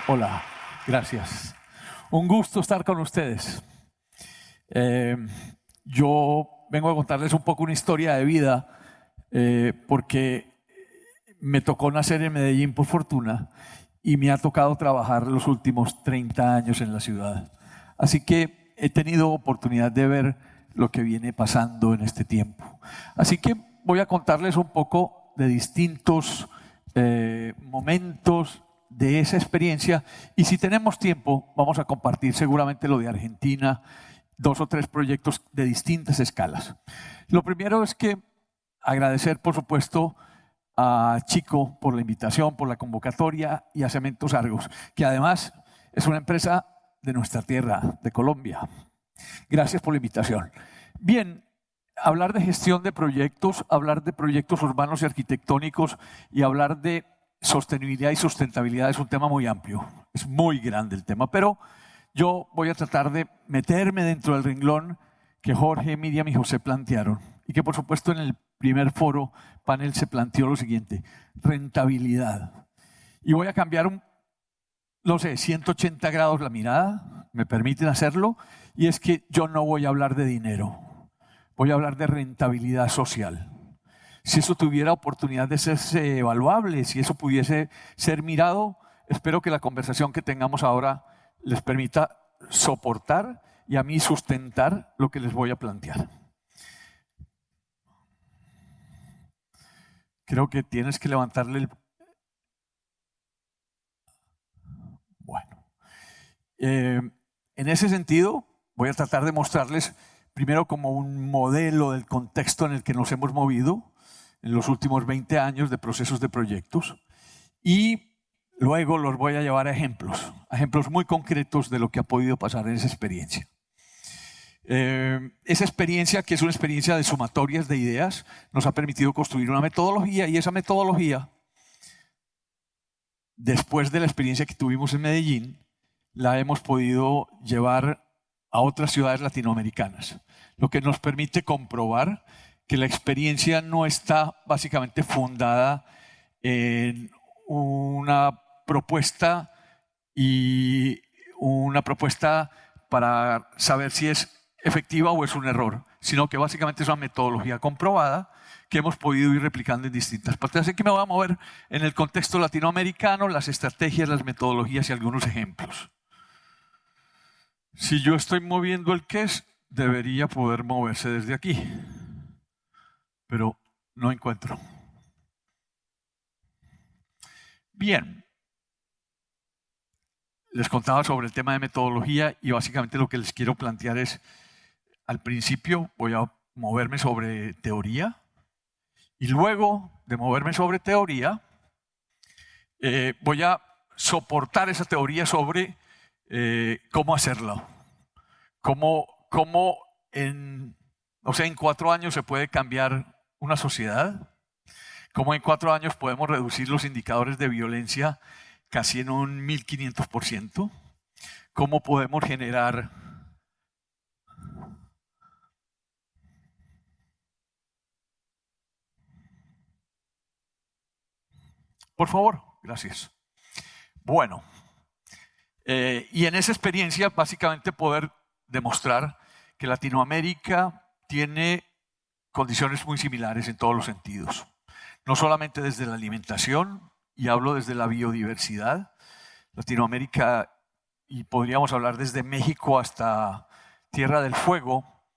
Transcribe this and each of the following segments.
Hola, gracias. Un gusto estar con ustedes. Yo vengo a contarles un poco una historia de vida porque me tocó nacer en Medellín por fortuna y me ha tocado trabajar los últimos 30 años en la ciudad. Así que he tenido oportunidad de ver lo que viene pasando en este tiempo. Así que voy a contarles un poco de distintos momentos de esa experiencia y si tenemos tiempo vamos a compartir seguramente lo de Argentina, 2 o 3 proyectos de distintas escalas. Lo primero es que agradecer, por supuesto, a Chico por la invitación, por la convocatoria y a Cementos Argos, que además es una empresa de nuestra tierra, de Colombia. Gracias por la invitación. Bien, hablar de gestión de proyectos, hablar de proyectos urbanos y arquitectónicos y hablar de sostenibilidad y sustentabilidad es un tema muy amplio, es muy grande el tema, pero yo voy a tratar de meterme dentro del renglón que Jorge, Miriam y José plantearon y que por supuesto en el primer foro panel se planteó lo siguiente: rentabilidad. Y voy a cambiar 180 grados la mirada, me permiten hacerlo, y es que yo no voy a hablar de dinero, voy a hablar de rentabilidad social. Si eso tuviera oportunidad de ser evaluable, si eso pudiese ser mirado, espero que la conversación que tengamos ahora les permita soportar y a mí sustentar lo que les voy a plantear. Creo que tienes que levantarle el... Bueno. En ese sentido, voy a tratar de mostrarles primero como un modelo del contexto en el que nos hemos movido en los últimos 20 años de procesos de proyectos y luego los voy a llevar a ejemplos muy concretos de lo que ha podido pasar en esa experiencia. Esa experiencia, que es una experiencia de sumatorias de ideas, nos ha permitido construir una metodología y esa metodología, después de la experiencia que tuvimos en Medellín, la hemos podido llevar a otras ciudades latinoamericanas, lo que nos permite comprobar que la experiencia no está básicamente fundada en una propuesta para saber si es efectiva o es un error, sino que básicamente es una metodología comprobada que hemos podido ir replicando en distintas partes. Así que me voy a mover en el contexto latinoamericano, las estrategias, las metodologías y algunos ejemplos. Si yo estoy moviendo el QES, debería poder moverse desde aquí, pero no encuentro. Bien, les contaba sobre el tema de metodología y básicamente lo que les quiero plantear es, al principio voy a moverme sobre teoría y luego de moverme sobre teoría voy a soportar esa teoría sobre cómo hacerlo. Cómo en 4 años se puede cambiar una sociedad, cómo en 4 años podemos reducir los indicadores de violencia casi en un 1500%, cómo podemos generar... Por favor, gracias. Bueno, y en esa experiencia básicamente poder demostrar que Latinoamérica tiene condiciones muy similares en todos los sentidos. No solamente desde la alimentación, y hablo desde la biodiversidad. Latinoamérica, y podríamos hablar desde México hasta Tierra del Fuego,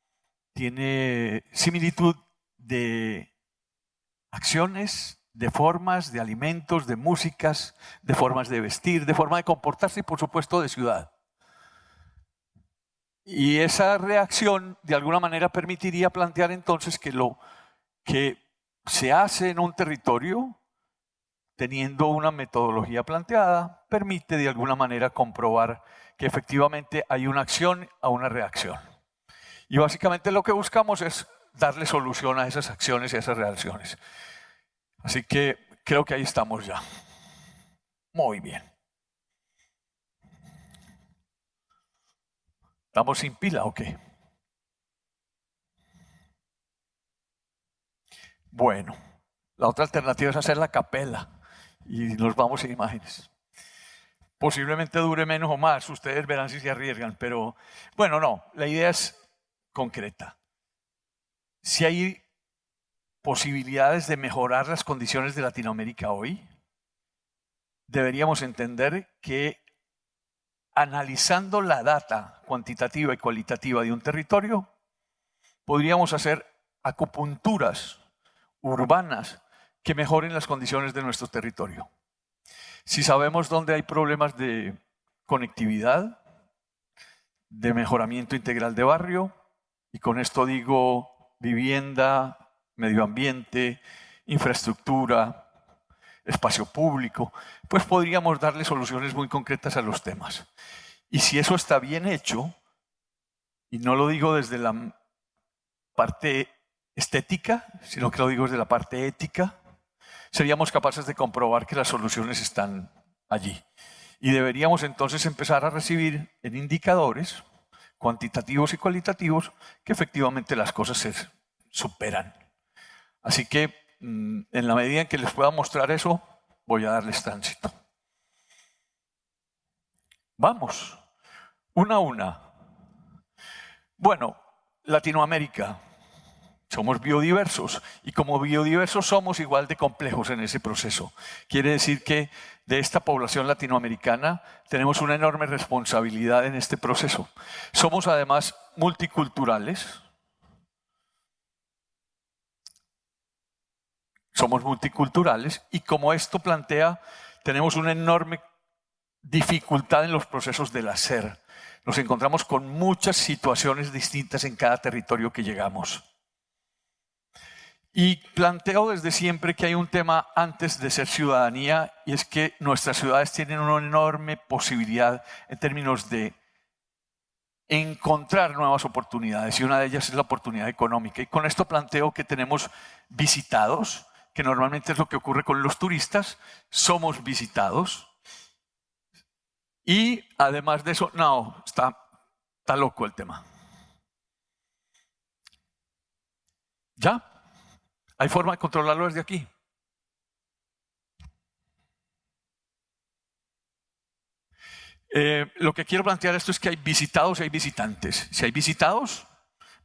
tiene similitud de acciones, de formas, de alimentos, de músicas, de formas de vestir, de forma de comportarse y por supuesto de ciudad. Y esa reacción de alguna manera permitiría plantear entonces que lo que se hace en un territorio, teniendo una metodología planteada, permite de alguna manera comprobar que efectivamente hay una acción a una reacción. Y básicamente lo que buscamos es darle solución a esas acciones y a esas reacciones. Así que creo que ahí estamos ya. Muy bien. ¿Estamos sin pila o qué? Bueno, la otra alternativa es hacer la capela y nos vamos en imágenes. Posiblemente dure menos o más, ustedes verán si se arriesgan, pero bueno, no, la idea es concreta. Si hay posibilidades de mejorar las condiciones de Latinoamérica hoy, deberíamos entender que analizando la data cuantitativa y cualitativa de un territorio, podríamos hacer acupunturas urbanas que mejoren las condiciones de nuestro territorio. Si sabemos dónde hay problemas de conectividad, de mejoramiento integral de barrio, y con esto digo vivienda, medio ambiente, infraestructura, espacio público, pues podríamos darle soluciones muy concretas a los temas. Y si eso está bien hecho, y no lo digo desde la parte estética, sino que lo digo desde la parte ética, seríamos capaces de comprobar que las soluciones están allí. Y deberíamos entonces empezar a recibir en indicadores cuantitativos y cualitativos que efectivamente las cosas se superan. Así que en la medida en que les pueda mostrar eso, voy a darles tránsito. Vamos, una a una. Bueno, Latinoamérica. Somos biodiversos y como biodiversos somos igual de complejos en ese proceso. Quiere decir que de esta población latinoamericana tenemos una enorme responsabilidad en este proceso. Somos además multiculturales. Somos multiculturales y como esto plantea, tenemos una enorme dificultad en los procesos del hacer. Nos encontramos con muchas situaciones distintas en cada territorio que llegamos. Y planteo desde siempre que hay un tema antes de ser ciudadanía y es que nuestras ciudades tienen una enorme posibilidad en términos de encontrar nuevas oportunidades y una de ellas es la oportunidad económica. Y con esto planteo que tenemos visitados, que normalmente es lo que ocurre con los turistas, somos visitados y además de eso, no, está loco el tema. ¿Ya? ¿Hay forma de controlarlo desde aquí? Lo que quiero plantear esto es que hay visitados y hay visitantes. Si hay visitados,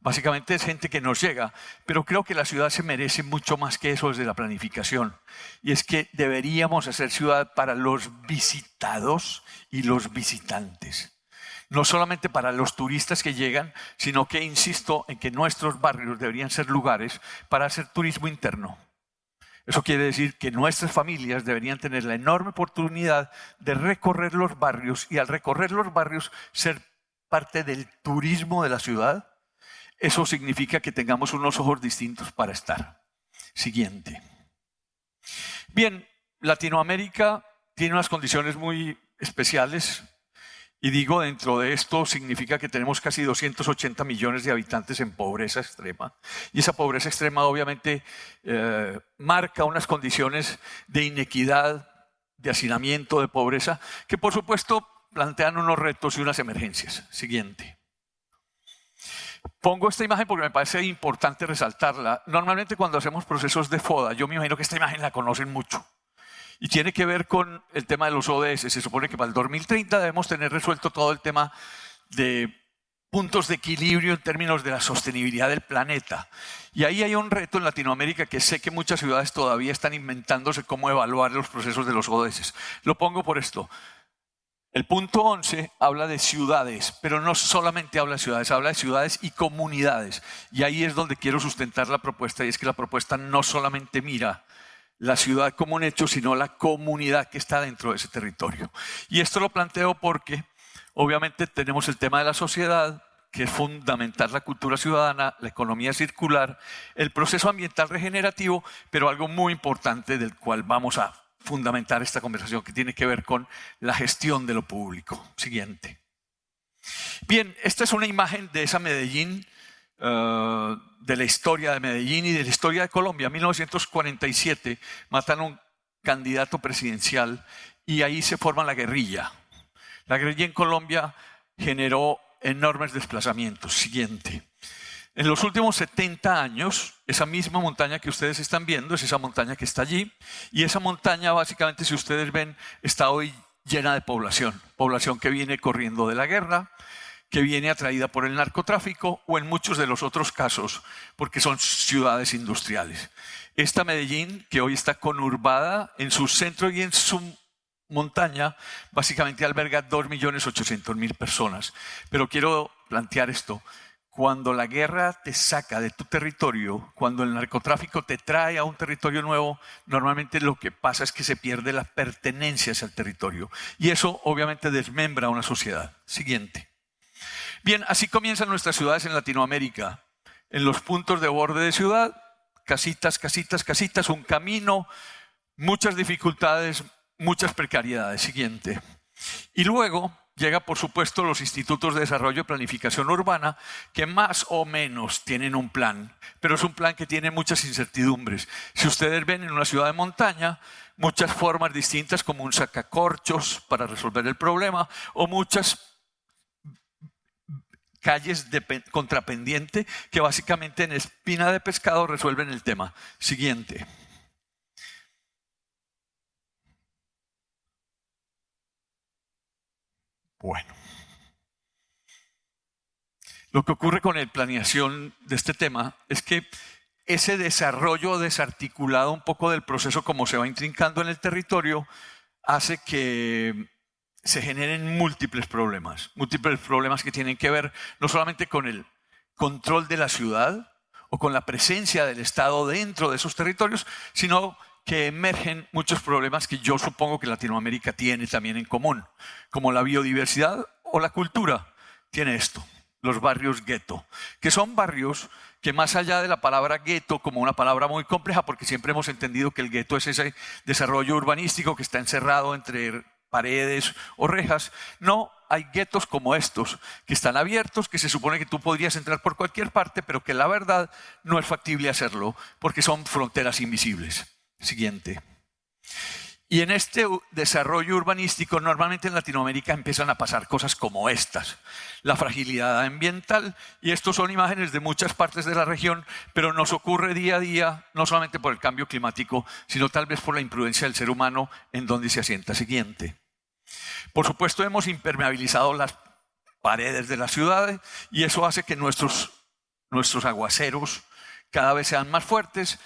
básicamente es gente que nos llega, pero creo que la ciudad se merece mucho más que eso desde la planificación. Y es que deberíamos hacer ciudad para los visitados y los visitantes. No solamente para los turistas que llegan, sino que insisto en que nuestros barrios deberían ser lugares para hacer turismo interno. Eso quiere decir que nuestras familias deberían tener la enorme oportunidad de recorrer los barrios y al recorrer los barrios ser parte del turismo de la ciudad. Eso significa que tengamos unos ojos distintos para estar. Siguiente. Bien, Latinoamérica tiene unas condiciones muy especiales. Y digo, dentro de esto significa que tenemos casi 280 millones de habitantes en pobreza extrema. Y esa pobreza extrema obviamente marca unas condiciones de inequidad, de hacinamiento, de pobreza, que por supuesto plantean unos retos y unas emergencias. Siguiente. Pongo esta imagen porque me parece importante resaltarla. Normalmente cuando hacemos procesos de FODA, yo me imagino que esta imagen la conocen mucho. Y tiene que ver con el tema de los ODS. Se supone que para el 2030 debemos tener resuelto todo el tema de puntos de equilibrio en términos de la sostenibilidad del planeta. Y ahí hay un reto en Latinoamérica que sé que muchas ciudades todavía están inventándose cómo evaluar los procesos de los ODS. Lo pongo por esto. El punto 11 habla de ciudades, pero no solamente habla de ciudades y comunidades. Y ahí es donde quiero sustentar la propuesta, y es que la propuesta no solamente mira la ciudad como un hecho, sino la comunidad que está dentro de ese territorio. Y esto lo planteo porque obviamente tenemos el tema de la sociedad, que es fundamental la cultura ciudadana, la economía circular, el proceso ambiental regenerativo, pero algo muy importante del cual vamos a fundamentar esta conversación, que tiene que ver con la gestión de lo público. Siguiente. Bien, esta es una imagen de esa Medellín, de la historia de Medellín y de la historia de Colombia. En 1947 matan a un candidato presidencial y ahí se forma la guerrilla. La guerrilla en Colombia generó enormes desplazamientos. Siguiente. En los últimos 70 años, esa misma montaña que ustedes están viendo es esa montaña que está allí, y esa montaña básicamente, si ustedes ven, está hoy llena de población, población que viene corriendo de la guerra, que viene atraída por el narcotráfico o en muchos de los otros casos porque son ciudades industriales. Esta Medellín, que hoy está conurbada en su centro y en su montaña, básicamente alberga 2.800.000 personas. Pero quiero plantear esto. Cuando la guerra te saca de tu territorio, cuando el narcotráfico te trae a un territorio nuevo, normalmente lo que pasa es que se pierde la pertenencia hacia el territorio. Y eso obviamente desmembra a una sociedad. Siguiente. Bien, así comienzan nuestras ciudades en Latinoamérica. En los puntos de borde de ciudad, casitas, casitas, casitas, un camino, muchas dificultades, muchas precariedades. Siguiente. Y luego llega, por supuesto, los institutos de desarrollo y planificación urbana, que más o menos tienen un plan, pero es un plan que tiene muchas incertidumbres. Si ustedes ven en una ciudad de montaña, muchas formas distintas, como un sacacorchos para resolver el problema, o muchas calles de contrapendiente que básicamente en espina de pescado resuelven el tema. Siguiente. Bueno. Lo que ocurre con la planeación de este tema es que ese desarrollo desarticulado un poco del proceso como se va intrincando en el territorio hace que se generen múltiples problemas que tienen que ver no solamente con el control de la ciudad o con la presencia del Estado dentro de esos territorios, sino que emergen muchos problemas que yo supongo que Latinoamérica tiene también en común, como la biodiversidad o la cultura. Tiene esto, los barrios gueto, que son barrios que más allá de la palabra gueto como una palabra muy compleja, porque siempre hemos entendido que el gueto es ese desarrollo urbanístico que está encerrado entre paredes o rejas, no, hay guetos como estos, que están abiertos, que se supone que tú podrías entrar por cualquier parte, pero que la verdad no es factible hacerlo, porque son fronteras invisibles. Siguiente. Y en este desarrollo urbanístico, normalmente en Latinoamérica empiezan a pasar cosas como estas. La fragilidad ambiental, y estos son imágenes de muchas partes de la región, pero nos ocurre día a día, no solamente por el cambio climático, sino tal vez por la imprudencia del ser humano en donde se asienta. Siguiente. Por supuesto, hemos impermeabilizado las paredes de las ciudades y eso hace que nuestros aguaceros cada vez sean más fuertes,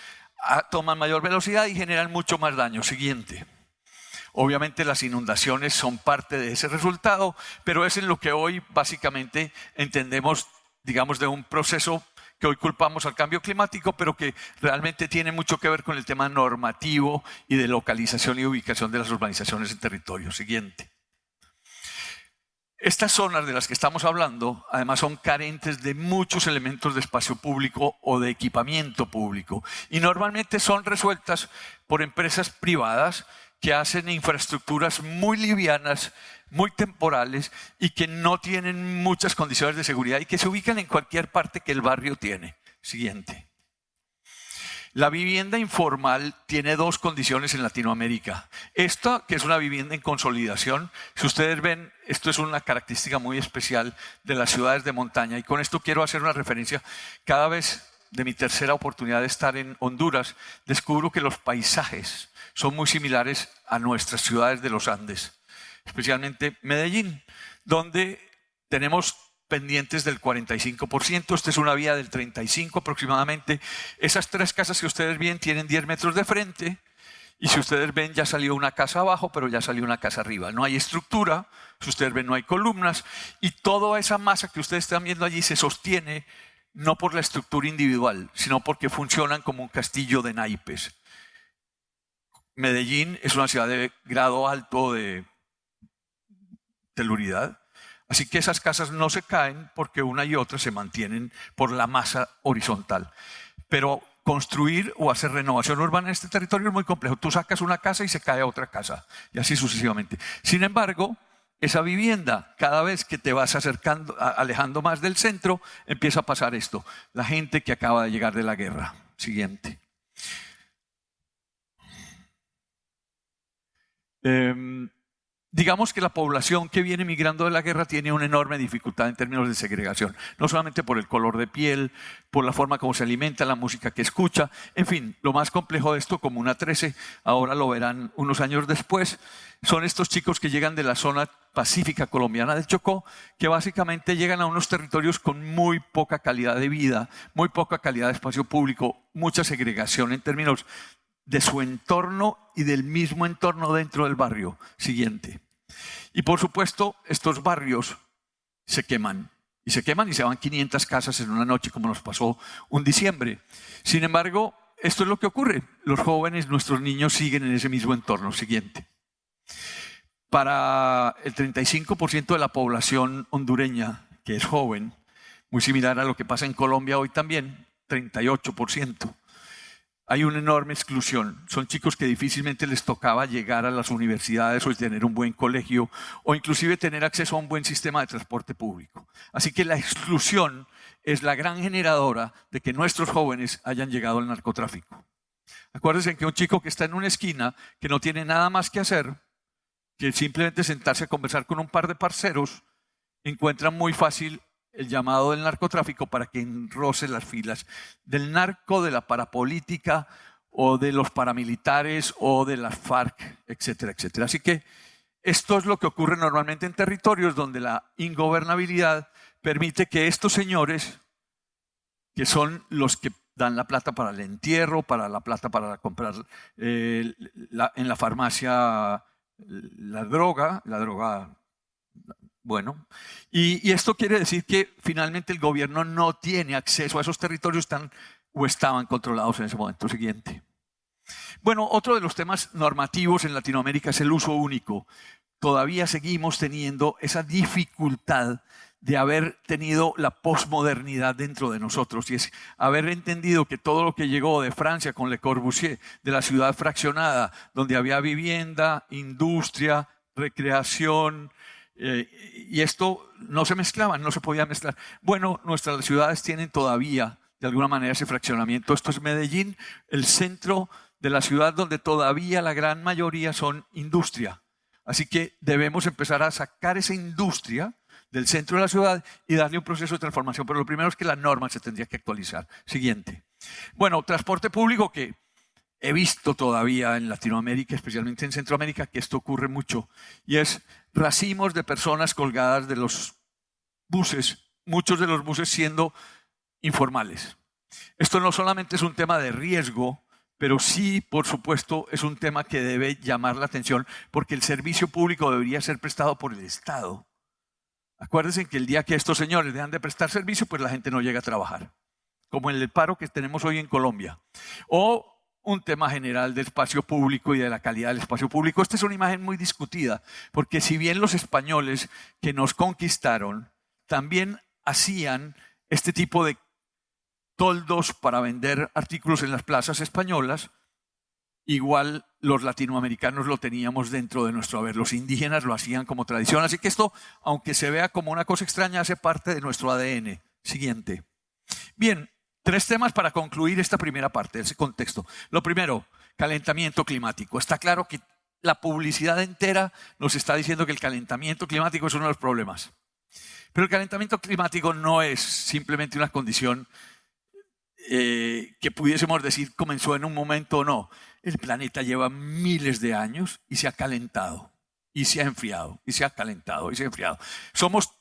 toman mayor velocidad y generan mucho más daño. Siguiente. Obviamente las inundaciones son parte de ese resultado, pero es en lo que hoy básicamente entendemos, digamos, de un proceso que hoy culpamos al cambio climático, pero que realmente tiene mucho que ver con el tema normativo y de localización y ubicación de las urbanizaciones en territorio. Siguiente. Estas zonas de las que estamos hablando, además, son carentes de muchos elementos de espacio público o de equipamiento público y normalmente son resueltas por empresas privadas que hacen infraestructuras muy livianas, muy temporales y que no tienen muchas condiciones de seguridad y que se ubican en cualquier parte que el barrio tiene. Siguiente. La vivienda informal tiene dos condiciones en Latinoamérica. Esta, que es una vivienda en consolidación, si ustedes ven, esto es una característica muy especial de las ciudades de montaña y con esto quiero hacer una referencia. Cada vez de mi tercera oportunidad de estar en Honduras, descubro que los paisajes son muy similares a nuestras ciudades de los Andes, especialmente Medellín, donde tenemos pendientes del 45%, esta es una vía del 35% aproximadamente. Esas tres casas que ustedes ven tienen 10 metros de frente y si ustedes ven ya salió una casa abajo, pero ya salió una casa arriba. No hay estructura, si ustedes ven no hay columnas y toda esa masa que ustedes están viendo allí se sostiene no por la estructura individual, sino porque funcionan como un castillo de naipes. Medellín es una ciudad de grado alto de teluridad. Así que esas casas no se caen porque una y otra se mantienen por la masa horizontal. Pero construir o hacer renovación urbana en este territorio es muy complejo. Tú sacas una casa y se cae otra casa y así sucesivamente. Sin embargo, esa vivienda, cada vez que te vas acercando, alejando más del centro, empieza a pasar esto. La gente que acaba de llegar de la guerra. Siguiente. Digamos que la población que viene migrando de la guerra tiene una enorme dificultad en términos de segregación, no solamente por el color de piel, por la forma como se alimenta, la música que escucha, en fin, lo más complejo de esto, Comuna 13, ahora lo verán unos años después, son estos chicos que llegan de la zona pacífica colombiana del Chocó, que básicamente llegan a unos territorios con muy poca calidad de vida, muy poca calidad de espacio público, mucha segregación en términos de su entorno y del mismo entorno dentro del barrio siguiente. Y por supuesto, estos barrios se queman. Y se queman y se van 500 casas en una noche, como nos pasó un diciembre. Sin embargo, esto es lo que ocurre. Los jóvenes, nuestros niños, siguen en ese mismo entorno siguiente. Para el 35% de la población hondureña, que es joven, muy similar a lo que pasa en Colombia hoy también, 38%. Hay una enorme exclusión. Son chicos que difícilmente les tocaba llegar a las universidades o tener un buen colegio o inclusive tener acceso a un buen sistema de transporte público. Así que la exclusión es la gran generadora de que nuestros jóvenes hayan llegado al narcotráfico. Acuérdense que un chico que está en una esquina, que no tiene nada más que hacer, que simplemente sentarse a conversar con un par de parceros, encuentra muy fácil el llamado del narcotráfico para que enroce las filas del narco, de la parapolítica o de los paramilitares o de las FARC, etcétera, etcétera. Así que esto es lo que ocurre normalmente en territorios donde la ingobernabilidad permite que estos señores, que son los que dan la plata para el entierro, para la plata para comprar en la farmacia la droga, bueno, y esto quiere decir que finalmente el gobierno no tiene acceso a esos territorios, o estaban controlados en ese momento siguiente. Bueno, otro de los temas normativos en Latinoamérica es el uso único. Todavía seguimos teniendo esa dificultad de haber tenido la posmodernidad dentro de nosotros, y es haber entendido que todo lo que llegó de Francia con Le Corbusier, de la ciudad fraccionada, donde había vivienda, industria, recreación, y esto no se mezclaba, no se podía mezclar. Bueno, nuestras ciudades tienen todavía de alguna manera ese fraccionamiento. Esto es Medellín, el centro de la ciudad donde todavía la gran mayoría son industria. Así que debemos empezar a sacar esa industria del centro de la ciudad y darle un proceso de transformación. Pero lo primero es que la norma se tendría que actualizar. Siguiente. Bueno, transporte público, que he visto todavía en Latinoamérica, especialmente en Centroamérica, que esto ocurre mucho, y es racimos de personas colgadas de los buses, muchos de los buses siendo informales. Esto no solamente es un tema de riesgo, pero sí, por supuesto, es un tema que debe llamar la atención, porque el servicio público debería ser prestado por el Estado. Acuérdense que el día que estos señores dejan de prestar servicio, pues la gente no llega a trabajar, como en el paro que tenemos hoy en Colombia. O un tema general de espacio público y de la calidad del espacio público. Esta es una imagen muy discutida, porque si bien los españoles que nos conquistaron también hacían este tipo de toldos para vender artículos en las plazas españolas, igual los latinoamericanos lo teníamos dentro de nuestro haber. Los indígenas lo hacían como tradición. Así que esto, aunque se vea como una cosa extraña, hace parte de nuestro ADN. Siguiente. Bien, 3 temas para concluir esta primera parte, ese contexto. Lo primero, calentamiento climático. Está claro que la publicidad entera nos está diciendo que el calentamiento climático es uno de los problemas. Pero el calentamiento climático no es simplemente una condición que pudiésemos decir comenzó en un momento o no. El planeta lleva miles de años y se ha calentado, y se ha enfriado, y se ha calentado, y se ha enfriado. Somos,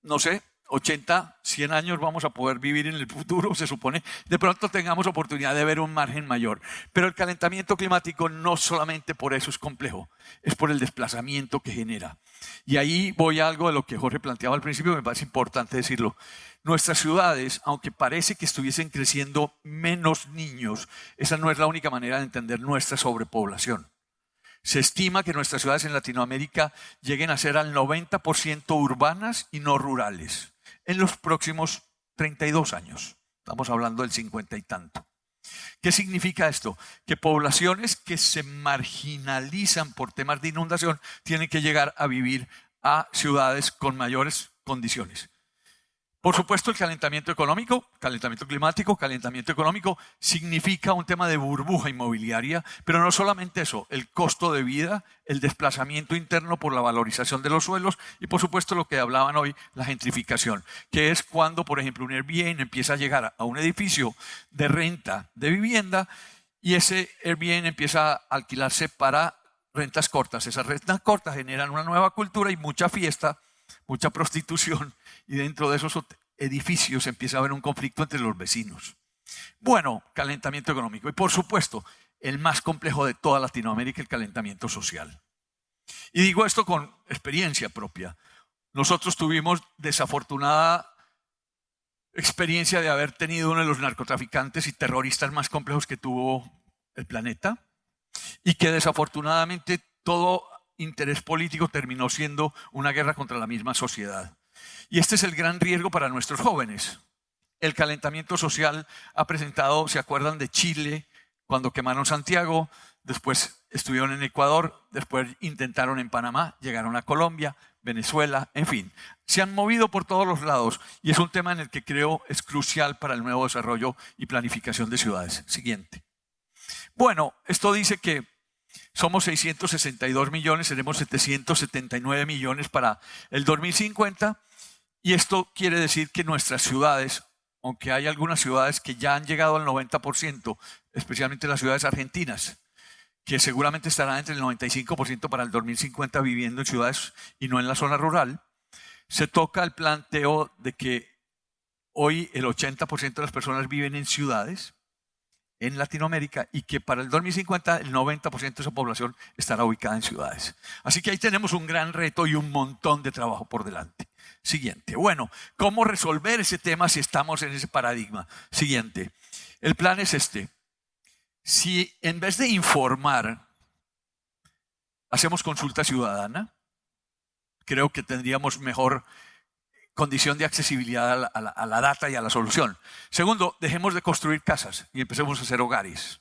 no sé, 80, 100 años vamos a poder vivir en el futuro, se supone. De pronto tengamos oportunidad de ver un margen mayor. Pero el calentamiento climático no solamente por eso es complejo, es por el desplazamiento que genera. Y ahí voy a algo de lo que Jorge planteaba al principio, me parece importante decirlo. Nuestras ciudades, aunque parece que estuviesen creciendo menos niños, esa no es la única manera de entender nuestra sobrepoblación. Se estima que nuestras ciudades en Latinoamérica lleguen a ser al 90% urbanas y no rurales en los próximos 32 años. Estamos hablando del 50 y tanto. ¿Qué significa esto? Que poblaciones que se marginalizan por temas de inundación tienen que llegar a vivir a ciudades con mayores condiciones. Por supuesto, el calentamiento económico, calentamiento climático, calentamiento económico significa un tema de burbuja inmobiliaria, pero no solamente eso, el costo de vida, el desplazamiento interno por la valorización de los suelos y por supuesto lo que hablaban hoy, la gentrificación, que es cuando, por ejemplo, un Airbnb empieza a llegar a un edificio de renta de vivienda y ese Airbnb empieza a alquilarse para rentas cortas. Esas rentas cortas generan una nueva cultura y mucha fiesta, mucha prostitución, y dentro de esos edificios empieza a haber un conflicto entre los vecinos. Bueno, calentamiento económico. Y por supuesto, el más complejo de toda Latinoamérica, el calentamiento social. Y digo esto con experiencia propia. Nosotros tuvimos desafortunada experiencia de haber tenido uno de los narcotraficantes y terroristas más complejos que tuvo el planeta, y que desafortunadamente todo interés político terminó siendo una guerra contra la misma sociedad. Y este es el gran riesgo para nuestros jóvenes. El calentamiento social ha presentado, ¿se acuerdan de Chile cuando quemaron Santiago? Después estuvieron en Ecuador, después intentaron en Panamá, llegaron a Colombia, Venezuela, en fin. Se han movido por todos los lados y es un tema en el que creo es crucial para el nuevo desarrollo y planificación de ciudades. Siguiente. Bueno, esto dice que somos 662 millones, seremos 779 millones para el 2050 y esto quiere decir que nuestras ciudades, aunque hay algunas ciudades que ya han llegado al 90%, especialmente las ciudades argentinas, que seguramente estarán entre el 95% para el 2050 viviendo en ciudades y no en la zona rural, se toca el planteo de que hoy el 80% de las personas viven en ciudades en Latinoamérica y que para el 2050 el 90% de esa población estará ubicada en ciudades. Así que ahí tenemos un gran reto y un montón de trabajo por delante. Siguiente. Bueno, ¿cómo resolver ese tema si estamos en ese paradigma? Siguiente. El plan es este. Si en vez de informar hacemos consulta ciudadana, creo que tendríamos mejor condición de accesibilidad a la data y a la solución. Segundo, dejemos de construir casas y empecemos a hacer hogares.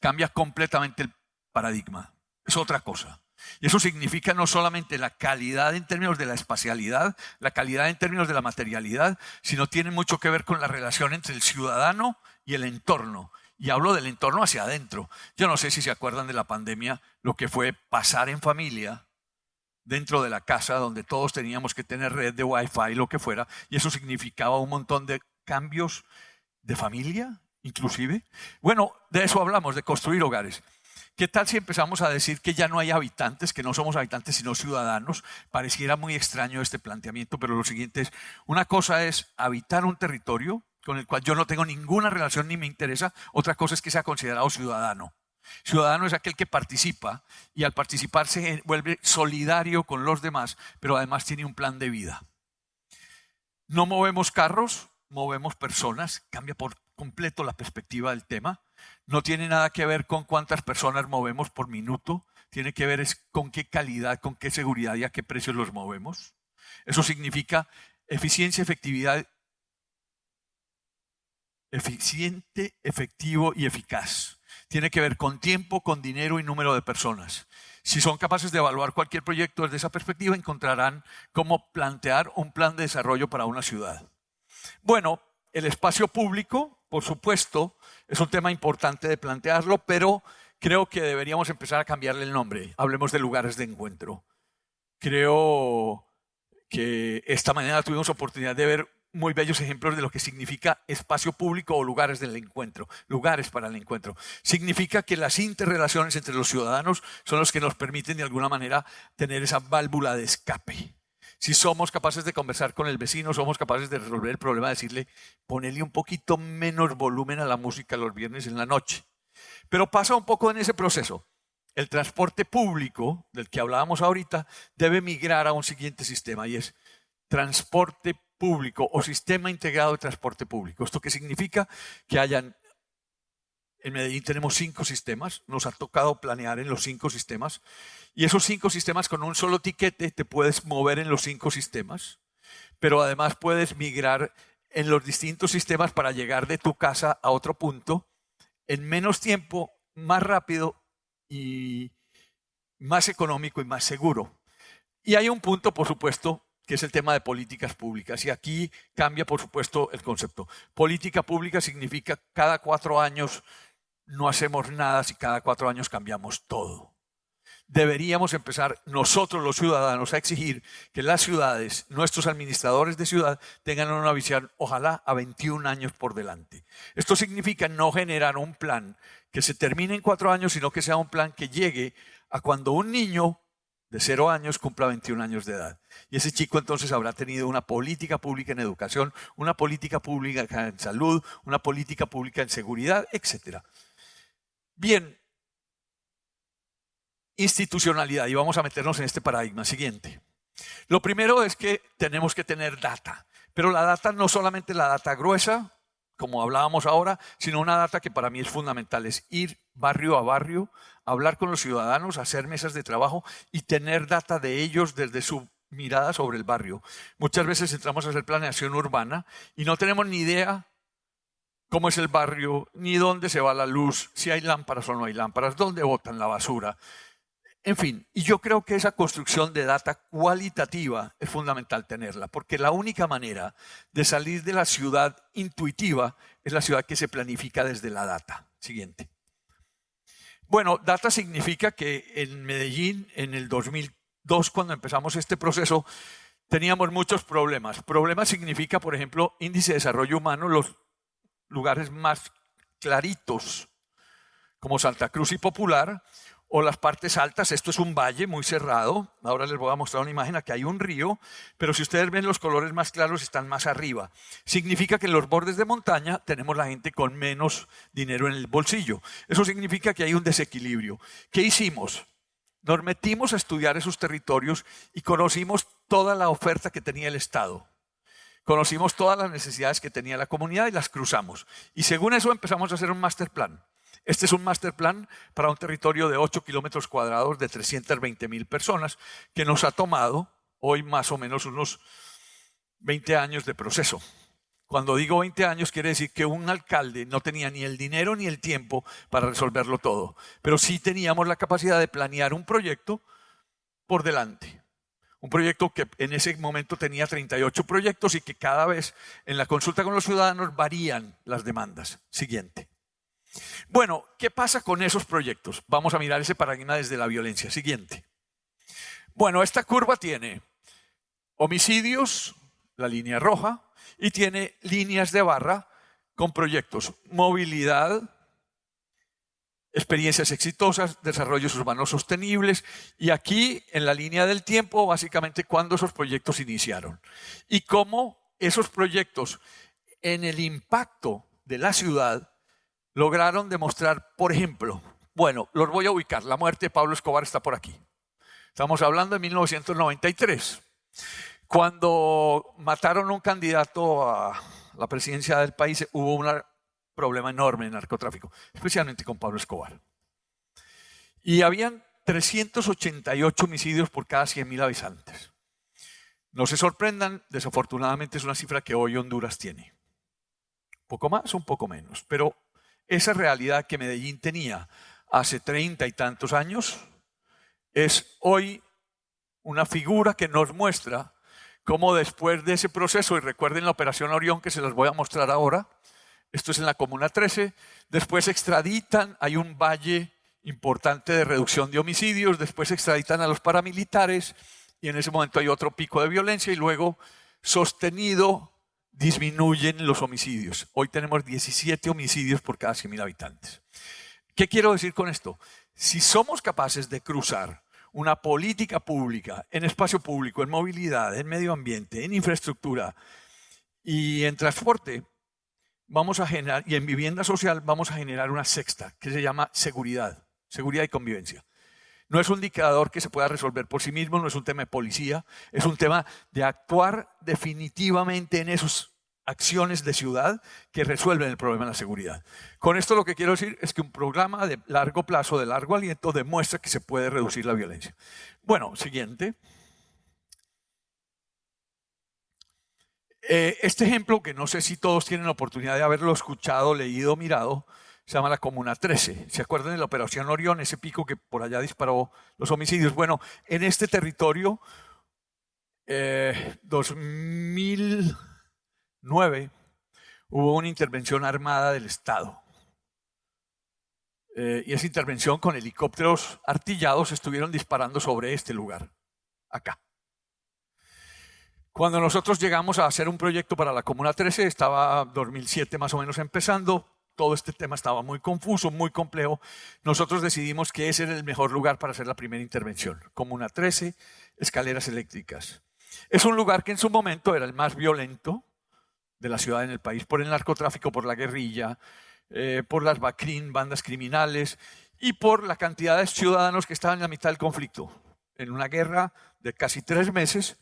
Cambia completamente el paradigma. Es otra cosa. Y eso significa no solamente la calidad en términos de la espacialidad, la calidad en términos de la materialidad, sino tiene mucho que ver con la relación entre el ciudadano y el entorno. Y hablo del entorno hacia adentro. Yo no sé si se acuerdan de la pandemia, lo que fue pasar en familia dentro de la casa donde todos teníamos que tener red de Wi-Fi, lo que fuera, y eso significaba un montón de cambios de familia, inclusive. Bueno, de eso hablamos, de construir hogares. ¿Qué tal si empezamos a decir que ya no hay habitantes, que no somos habitantes sino ciudadanos? Pareciera muy extraño este planteamiento, pero lo siguiente es, una cosa es habitar un territorio con el cual yo no tengo ninguna relación ni me interesa, otra cosa es que sea considerado ciudadano. Ciudadano es aquel que participa y al participar se vuelve solidario con los demás, pero además tiene un plan de vida. No movemos carros, movemos personas, cambia por completo la perspectiva del tema. No tiene nada que ver con cuántas personas movemos por minuto, tiene que ver es con qué calidad, con qué seguridad y a qué precios los movemos. Eso significa eficiencia, efectividad, eficiente, efectivo y eficaz. Tiene que ver con tiempo, con dinero y número de personas. Si son capaces de evaluar cualquier proyecto desde esa perspectiva, encontrarán cómo plantear un plan de desarrollo para una ciudad. Bueno, el espacio público, por supuesto, es un tema importante de plantearlo, pero creo que deberíamos empezar a cambiarle el nombre. Hablemos de lugares de encuentro. Creo que esta mañana tuvimos oportunidad de ver muy bellos ejemplos de lo que significa espacio público o lugares del encuentro, lugares para el encuentro. Significa que las interrelaciones entre los ciudadanos son los que nos permiten de alguna manera tener esa válvula de escape. Si somos capaces de conversar con el vecino, somos capaces de resolver el problema, de decirle, ponele un poquito menos volumen a la música los viernes en la noche. Pero pasa un poco en ese proceso. El transporte público, del que hablábamos ahorita, debe migrar a un siguiente sistema y es transporte público o sistema integrado de transporte público. ¿Esto qué significa? Que hayan, en Medellín tenemos 5 sistemas, nos ha tocado planear en los 5 sistemas y esos 5 sistemas con un solo tiquete te puedes mover en los 5 sistemas, pero además puedes migrar en los distintos sistemas para llegar de tu casa a otro punto en menos tiempo, más rápido y más económico y más seguro. Y hay un punto, por supuesto, que es el tema de políticas públicas. Y aquí cambia, por supuesto, el concepto. Política pública significa cada 4 años no hacemos nada si cada 4 años cambiamos todo. Deberíamos empezar nosotros los ciudadanos a exigir que las ciudades, nuestros administradores de ciudad, tengan una visión, ojalá, a 21 años por delante. Esto significa no generar un plan que se termine en 4 años, sino que sea un plan que llegue a cuando un niño de 0 años cumpla 21 años de edad. Y ese chico entonces habrá tenido una política pública en educación, una política pública en salud, una política pública en seguridad, etc. Bien. Institucionalidad, y vamos a meternos en este paradigma siguiente. Lo primero es que tenemos que tener data, pero la data no solamente la data gruesa, como hablábamos ahora, sino una data que para mí es fundamental, es ir barrio a barrio, hablar con los ciudadanos, hacer mesas de trabajo y tener data de ellos desde su mirada sobre el barrio. Muchas veces entramos a hacer planeación urbana y no tenemos ni idea cómo es el barrio, ni dónde se va la luz, si hay lámparas o no hay lámparas, dónde botan la basura. En fin, y yo creo que esa construcción de data cualitativa es fundamental tenerla, porque la única manera de salir de la ciudad intuitiva es la ciudad que se planifica desde la data. Siguiente. Bueno, data significa que en Medellín, en el 2002, cuando empezamos este proceso, teníamos muchos problemas. Problemas significa, por ejemplo, índice de desarrollo humano, los lugares más claritos, como Santa Cruz y Popular, o las partes altas. Esto es un valle muy cerrado. Ahora les voy a mostrar una imagen. Aquí hay un río, pero si ustedes ven los colores más claros están más arriba. Significa que en los bordes de montaña tenemos la gente con menos dinero en el bolsillo. Eso significa que hay un desequilibrio. ¿Qué hicimos? Nos metimos a estudiar esos territorios y conocimos toda la oferta que tenía el Estado. Conocimos todas las necesidades que tenía la comunidad y las cruzamos. Y según eso empezamos a hacer un master plan. Este es un master plan para un territorio de 8 kilómetros cuadrados de 320,000 personas que nos ha tomado hoy más o menos unos 20 años de proceso. Cuando digo 20 años quiere decir que un alcalde no tenía ni el dinero ni el tiempo para resolverlo todo, pero sí teníamos la capacidad de planear un proyecto por delante. Un proyecto que en ese momento tenía 38 proyectos y que cada vez en la consulta con los ciudadanos varían las demandas. Siguiente. Bueno, ¿qué pasa con esos proyectos? Vamos a mirar ese paradigma desde la violencia. Siguiente. Bueno, esta curva tiene homicidios, la línea roja, y tiene líneas de barra con proyectos. Movilidad, experiencias exitosas, desarrollos urbanos sostenibles, y aquí en la línea del tiempo, básicamente cuándo esos proyectos iniciaron. Y cómo esos proyectos en el impacto de la ciudad lograron demostrar, por ejemplo, bueno, los voy a ubicar, la muerte de Pablo Escobar está por aquí. Estamos hablando de 1993, cuando mataron a un candidato a la presidencia del país, hubo un problema enorme de narcotráfico, especialmente con Pablo Escobar. Y habían 388 homicidios por cada 100,000 habitantes. No se sorprendan, desafortunadamente es una cifra que hoy Honduras tiene. Un poco más, un poco menos, pero esa realidad que Medellín tenía hace 30 y tantos años es hoy una figura que nos muestra cómo después de ese proceso, y recuerden la operación Orión que se las voy a mostrar ahora, esto es en la Comuna 13, después extraditan, hay un valle importante de reducción de homicidios, después extraditan a los paramilitares y en ese momento hay otro pico de violencia y luego sostenido disminuyen los homicidios. Hoy tenemos 17 homicidios por cada 100,000 habitantes. ¿Qué quiero decir con esto? Si somos capaces de cruzar una política pública en espacio público, en movilidad, en medio ambiente, en infraestructura y en transporte, vamos a generar, y en vivienda social vamos a generar una sexta que se llama seguridad y convivencia. No es un indicador que se pueda resolver por sí mismo, no es un tema de policía, es un tema de actuar definitivamente en esas acciones de ciudad que resuelven el problema de la seguridad. Con esto lo que quiero decir es que un programa de largo plazo, de largo aliento, demuestra que se puede reducir la violencia. Bueno, siguiente. Este ejemplo, que no sé si todos tienen la oportunidad de haberlo escuchado, leído, mirado, se llama la Comuna 13. ¿Se acuerdan de la Operación Orión, ese pico que por allá disparó los homicidios? Bueno, en este territorio 2009 hubo una intervención armada del Estado. Y esa intervención con helicópteros artillados estuvieron disparando sobre este lugar, acá. Cuando nosotros llegamos a hacer un proyecto para la Comuna 13, estaba 2007 más o menos empezando, todo este tema estaba muy confuso, muy complejo. Nosotros decidimos que ese era el mejor lugar para hacer la primera intervención. Comuna 13, escaleras eléctricas. Es un lugar que en su momento era el más violento de la ciudad en el país, por el narcotráfico, por la guerrilla, por las BACRIM, bandas criminales, y por la cantidad de ciudadanos que estaban en la mitad del conflicto, en una guerra de casi 3 meses.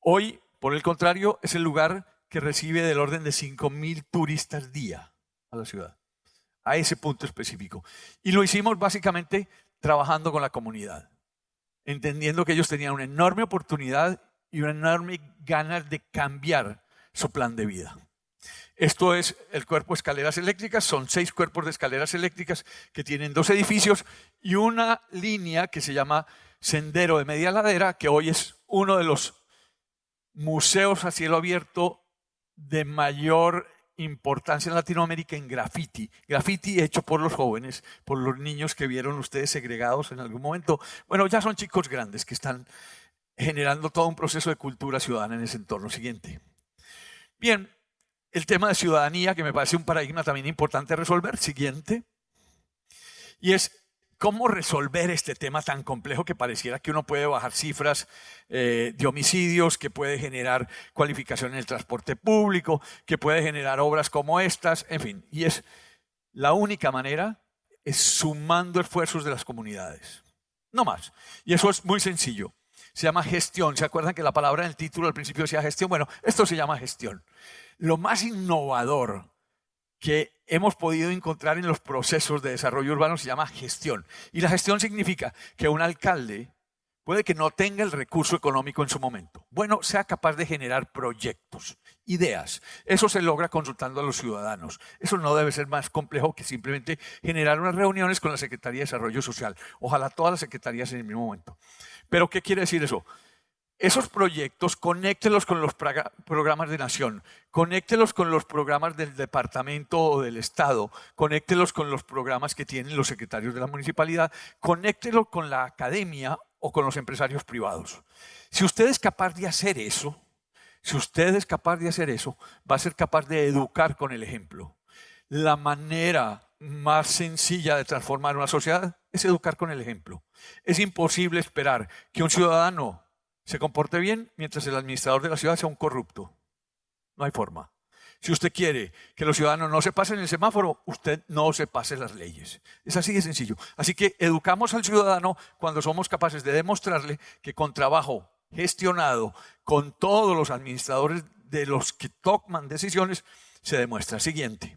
Hoy, por el contrario, es el lugar que recibe del orden de 5.000 turistas día a la ciudad, a ese punto específico. Y lo hicimos básicamente trabajando con la comunidad, entendiendo que ellos tenían una enorme oportunidad y una enorme ganas de cambiar su plan de vida. Esto es el cuerpo de escaleras eléctricas, son 6 cuerpos de escaleras eléctricas que tienen 2 edificios y una línea que se llama Sendero de Media Ladera, que hoy es uno de los museos a cielo abierto de mayor importancia en Latinoamérica en graffiti. Graffiti hecho por los jóvenes, por los niños que vieron ustedes segregados en algún momento. Bueno, ya son chicos grandes que están generando todo un proceso de cultura ciudadana en ese entorno. Siguiente. Bien, el tema de ciudadanía, que me parece un paradigma también importante resolver. Siguiente. Y es cómo resolver este tema tan complejo que pareciera que uno puede bajar cifras de homicidios, que puede generar cualificación en el transporte público, que puede generar obras como estas, en fin. Y es la única manera es sumando esfuerzos de las comunidades. No más. Y eso es muy sencillo. Se llama gestión. ¿Se acuerdan que la palabra en el título al principio decía gestión? Bueno, esto se llama gestión. Lo más innovador que hemos podido encontrar en los procesos de desarrollo urbano se llama gestión. Y la gestión significa que un alcalde puede que no tenga el recurso económico en su momento. Bueno, sea capaz de generar proyectos, ideas. Eso se logra consultando a los ciudadanos. Eso no debe ser más complejo que simplemente generar unas reuniones con la Secretaría de Desarrollo Social. Ojalá todas las secretarías en el mismo momento. ¿Pero qué quiere decir eso? Esos proyectos, conéctelos con los programas de nación, conéctelos con los programas del departamento o del estado, conéctelos con los programas que tienen los secretarios de la municipalidad, conéctelos con la academia o con los empresarios privados. Si usted es capaz de hacer eso, va a ser capaz de educar con el ejemplo. La manera más sencilla de transformar una sociedad es educar con el ejemplo. Es imposible esperar que un ciudadano se comporte bien mientras el administrador de la ciudad sea un corrupto. No hay forma. Si usted quiere que los ciudadanos no se pasen el semáforo, usted no se pase las leyes. Es así de sencillo. Así que educamos al ciudadano cuando somos capaces de demostrarle que con trabajo gestionado, con todos los administradores de los que toman decisiones, se demuestra. Siguiente.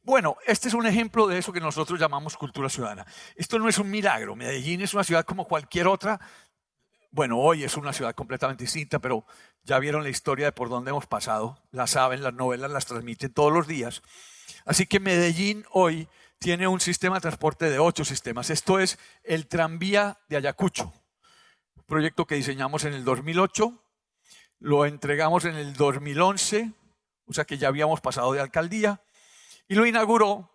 Bueno, este es un ejemplo de eso que nosotros llamamos cultura ciudadana. Esto no es un milagro. Medellín es una ciudad como cualquier otra. Bueno, hoy es una ciudad completamente distinta, pero ya vieron la historia de por dónde hemos pasado. La saben, las novelas las transmiten todos los días. Así que Medellín hoy tiene un sistema de transporte de 8 sistemas. Esto es el tranvía de Ayacucho, un proyecto que diseñamos en el 2008, lo entregamos en el 2011, o sea que ya habíamos pasado de alcaldía, y lo inauguró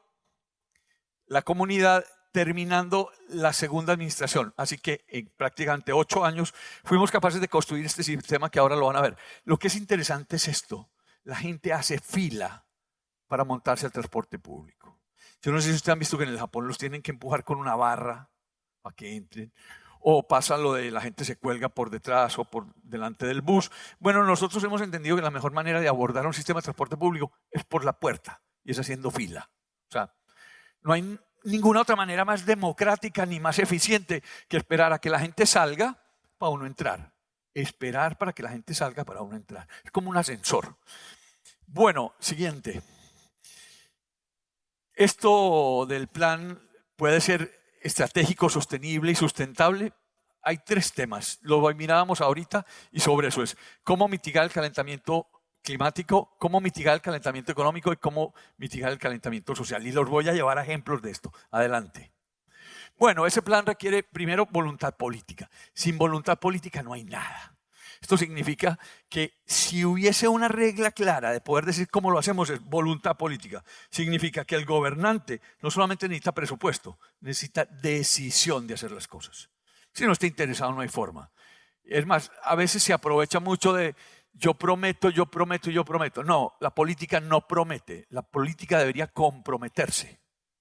la comunidad terminando la segunda administración. Así que en prácticamente 8 años fuimos capaces de construir este sistema que ahora lo van a ver. Lo que es interesante es esto. La gente hace fila para montarse al transporte público. Yo no sé si ustedes han visto que en el Japón los tienen que empujar con una barra para que entren. O pasa lo de la gente se cuelga por detrás o por delante del bus. Bueno, nosotros hemos entendido que la mejor manera de abordar un sistema de transporte público es por la puerta y es haciendo fila. O sea, no hay ninguna otra manera más democrática ni más eficiente que esperar a que la gente salga para uno entrar. Esperar para que la gente salga para uno entrar. Es como un ascensor. Bueno, siguiente. Esto del plan puede ser estratégico, sostenible y sustentable. Hay 3 temas. Lo mirábamos ahorita y sobre eso es cómo mitigar el calentamiento climático, cómo mitigar el calentamiento económico y cómo mitigar el calentamiento social. Y los voy a llevar a ejemplos de esto. Adelante. Bueno, ese plan requiere primero voluntad política. Sin voluntad política no hay nada. Esto significa que si hubiese una regla clara de poder decir cómo lo hacemos, es voluntad política. Significa que el gobernante no solamente necesita presupuesto, necesita decisión de hacer las cosas. Si no está interesado, no hay forma. Es más, a veces se aprovecha mucho de yo prometo, yo prometo, yo prometo. No, la política no promete. La política debería comprometerse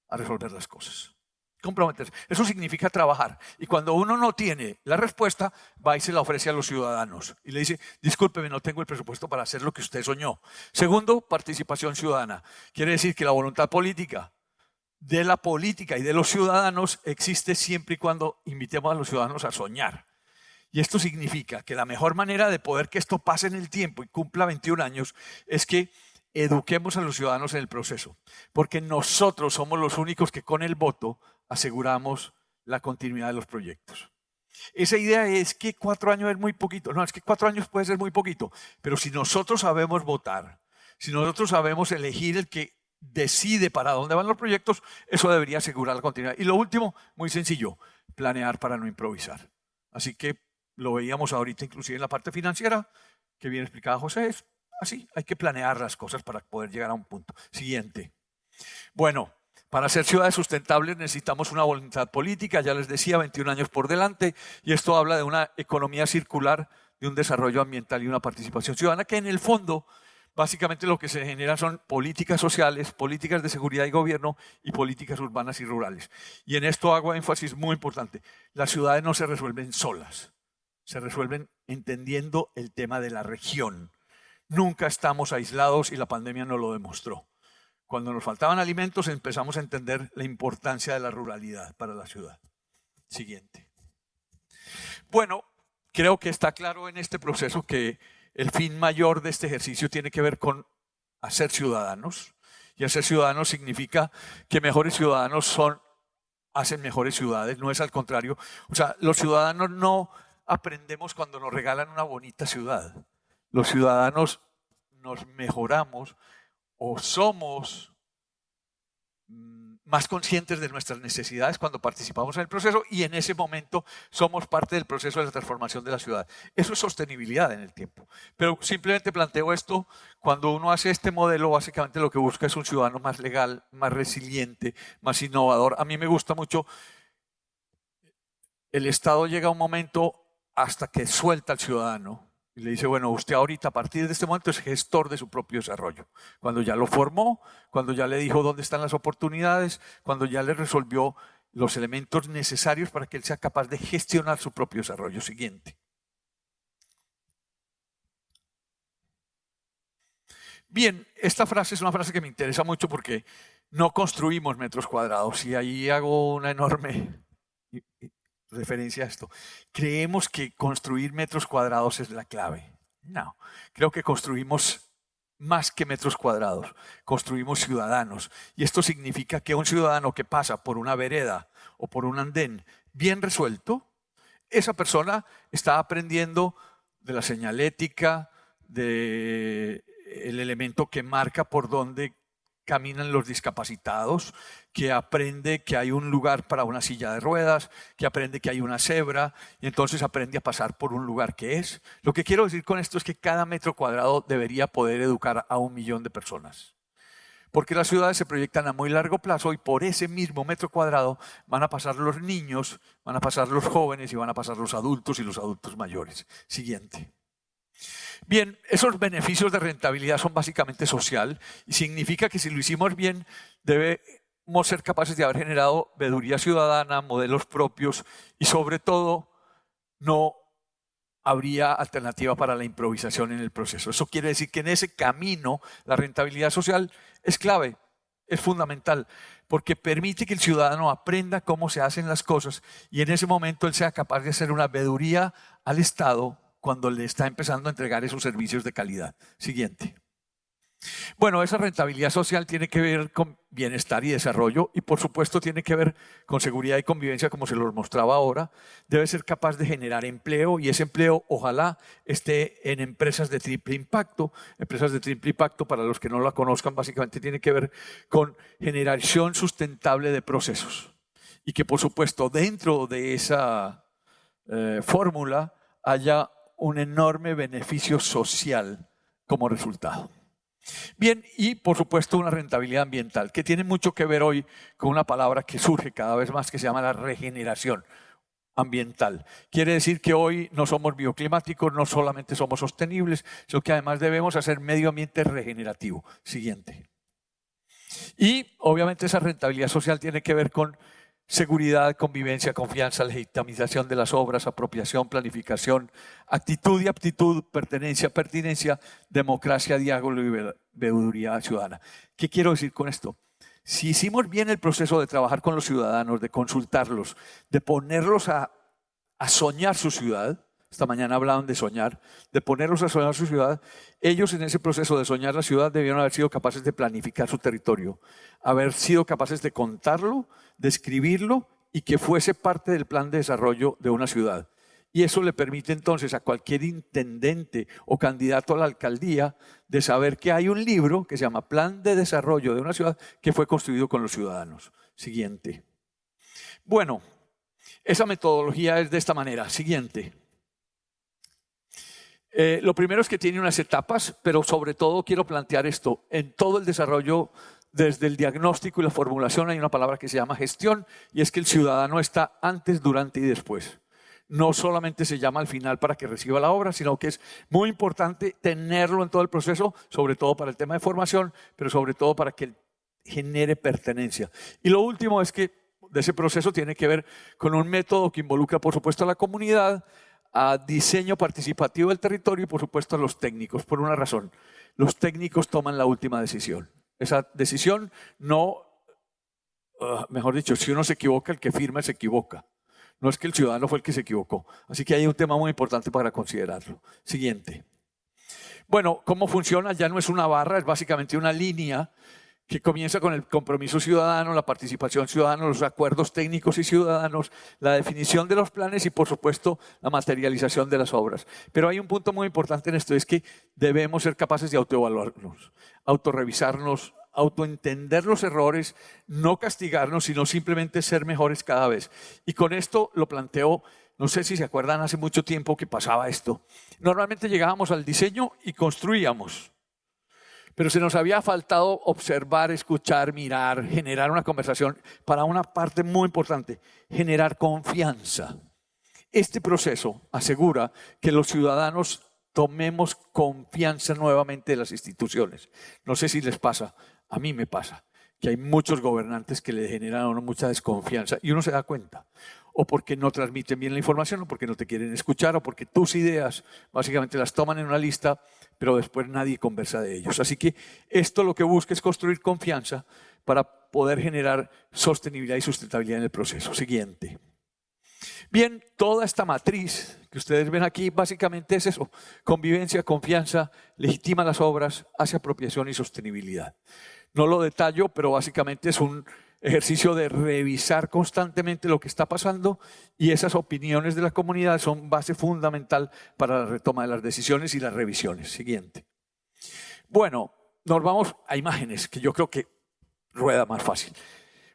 a resolver las cosas. Comprometerse. Eso significa trabajar. Y cuando uno no tiene la respuesta, va y se la ofrece a los ciudadanos. Y le dice, discúlpeme, no tengo el presupuesto para hacer lo que usted soñó. Segundo, participación ciudadana. Quiere decir que la voluntad política de la política y de los ciudadanos existe siempre y cuando invitemos a los ciudadanos a soñar. Y esto significa que la mejor manera de poder que esto pase en el tiempo y cumpla 21 años es que eduquemos a los ciudadanos en el proceso. Porque nosotros somos los únicos que con el voto aseguramos la continuidad de los proyectos. Esa idea es que 4 años es muy poquito. No, es que 4 años puede ser muy poquito. Pero si nosotros sabemos votar, si nosotros sabemos elegir el que decide para dónde van los proyectos, eso debería asegurar la continuidad. Y lo último, muy sencillo, planear para no improvisar. Así que lo veíamos ahorita inclusive en la parte financiera, que bien explicaba José, es así, hay que planear las cosas para poder llegar a un punto. Siguiente. Bueno, para ser ciudades sustentables necesitamos una voluntad política, ya les decía, 21 años por delante, y esto habla de una economía circular, de un desarrollo ambiental y una participación ciudadana, que en el fondo, básicamente lo que se genera son políticas sociales, políticas de seguridad y gobierno y políticas urbanas y rurales. Y en esto hago énfasis muy importante, las ciudades no se resuelven solas. Se resuelven entendiendo el tema de la región. Nunca estamos aislados y la pandemia nos lo demostró. Cuando nos faltaban alimentos empezamos a entender la importancia de la ruralidad para la ciudad. Siguiente. Bueno, creo que está claro en este proceso que el fin mayor de este ejercicio tiene que ver con hacer ciudadanos. Y hacer ciudadanos significa que mejores ciudadanos hacen mejores ciudades, no es al contrario. O sea, los ciudadanos no aprendemos cuando nos regalan una bonita ciudad. Los ciudadanos nos mejoramos o somos más conscientes de nuestras necesidades cuando participamos en el proceso y en ese momento somos parte del proceso de la transformación de la ciudad. Eso es sostenibilidad en el tiempo. Pero simplemente planteo esto, cuando uno hace este modelo, básicamente lo que busca es un ciudadano más legal, más resiliente, más innovador. A mí me gusta mucho, el Estado llega a un momento hasta que suelta al ciudadano y le dice, bueno, usted ahorita a partir de este momento es gestor de su propio desarrollo. Cuando ya lo formó, cuando ya le dijo dónde están las oportunidades, cuando ya le resolvió los elementos necesarios para que él sea capaz de gestionar su propio desarrollo. Siguiente. Bien, esta frase es una frase que me interesa mucho porque no construimos metros cuadrados y ahí hago una enorme referencia a esto. Creemos que construir metros cuadrados es la clave. No, creo que construimos más que metros cuadrados, construimos ciudadanos. Y esto significa que un ciudadano que pasa por una vereda o por un andén bien resuelto, esa persona está aprendiendo de la señalética, del elemento que marca por dónde caminan los discapacitados, que aprende que hay un lugar para una silla de ruedas, que aprende que hay una cebra y entonces aprende a pasar por un lugar que es. Lo que quiero decir con esto es que cada metro cuadrado debería poder educar a 1 millón de personas. Porque las ciudades se proyectan a muy largo plazo y por ese mismo metro cuadrado van a pasar los niños, van a pasar los jóvenes y van a pasar los adultos y los adultos mayores. Siguiente. Bien, esos beneficios de rentabilidad son básicamente social y significa que si lo hicimos bien debemos ser capaces de haber generado veeduría ciudadana, modelos propios y sobre todo no habría alternativa para la improvisación en el proceso. Eso quiere decir que en ese camino la rentabilidad social es clave, es fundamental, porque permite que el ciudadano aprenda cómo se hacen las cosas y en ese momento él sea capaz de hacer una veeduría al Estado cuando le está empezando a entregar esos servicios de calidad. Siguiente. Bueno, esa rentabilidad social tiene que ver con bienestar y desarrollo y por supuesto tiene que ver con seguridad y convivencia como se los mostraba ahora. Debe ser capaz de generar empleo y ese empleo ojalá esté en empresas de triple impacto. Empresas de triple impacto, para los que no la conozcan, básicamente tiene que ver con generación sustentable de procesos y que por supuesto dentro de esa fórmula haya un enorme beneficio social como resultado. Bien, y por supuesto una rentabilidad ambiental, que tiene mucho que ver hoy con una palabra que surge cada vez más que se llama la regeneración ambiental. Quiere decir que hoy no somos bioclimáticos, no solamente somos sostenibles, sino que además debemos hacer medio ambiente regenerativo. Siguiente. Y obviamente esa rentabilidad social tiene que ver con seguridad, convivencia, confianza, legitimización de las obras, apropiación, planificación, actitud y aptitud, pertenencia, pertinencia, democracia, diálogo y veeduría ciudadana. ¿Qué quiero decir con esto? Si hicimos bien el proceso de trabajar con los ciudadanos, de consultarlos, de ponerlos a soñar su ciudad, esta mañana hablaban de soñar, de ponerlos a soñar su ciudad, ellos en ese proceso de soñar la ciudad debieron haber sido capaces de planificar su territorio, haber sido capaces de contarlo, de escribirlo y que fuese parte del plan de desarrollo de una ciudad. Y eso le permite entonces a cualquier intendente o candidato a la alcaldía de saber que hay un libro que se llama Plan de Desarrollo de una ciudad que fue construido con los ciudadanos. Siguiente. Bueno, esa metodología es de esta manera. Siguiente. Lo primero es que tiene unas etapas, pero sobre todo quiero plantear esto. En todo el desarrollo, desde el diagnóstico y la formulación, hay una palabra que se llama gestión, y es que el ciudadano está antes, durante y después. No solamente se llama al final para que reciba la obra, sino que es muy importante tenerlo en todo el proceso, sobre todo para el tema de formación, pero sobre todo para que genere pertenencia. Y lo último es que de ese proceso tiene que ver con un método que involucra, por supuesto, a la comunidad, a diseño participativo del territorio y, por supuesto, a los técnicos, por una razón. Los técnicos toman la última decisión. Esa decisión no, mejor dicho, si uno se equivoca, el que firma se equivoca. No es que el ciudadano fue el que se equivocó. Así que hay un tema muy importante para considerarlo. Siguiente. Bueno, ¿cómo funciona? Ya no es una barra, es básicamente una línea que comienza con el compromiso ciudadano, la participación ciudadana, los acuerdos técnicos y ciudadanos, la definición de los planes y, por supuesto, la materialización de las obras. Pero hay un punto muy importante en esto, es que debemos ser capaces de autoevaluarnos, autorrevisarnos, autoentender los errores, no castigarnos, sino simplemente ser mejores cada vez. Y con esto lo planteo, no sé si se acuerdan, hace mucho tiempo que pasaba esto. Normalmente llegábamos al diseño y construíamos. Pero se nos había faltado observar, escuchar, mirar, generar una conversación para una parte muy importante, generar confianza. Este proceso asegura que los ciudadanos tomemos confianza nuevamente de las instituciones. No sé si les pasa, a mí me pasa, que hay muchos gobernantes que le generan a uno mucha desconfianza y uno se da cuenta. O porque no transmiten bien la información, o porque no te quieren escuchar, o porque tus ideas básicamente las toman en una lista, pero después nadie conversa de ellos. Así que esto lo que busca es construir confianza para poder generar sostenibilidad y sustentabilidad en el proceso. Siguiente. Bien, toda esta matriz que ustedes ven aquí básicamente es eso: convivencia, confianza, legitima las obras, hace apropiación y sostenibilidad. No lo detallo, pero básicamente es un ejercicio de revisar constantemente lo que está pasando, y esas opiniones de la comunidad son base fundamental para la retoma de las decisiones y las revisiones. Siguiente. Bueno, nos vamos a imágenes, que yo creo que rueda más fácil.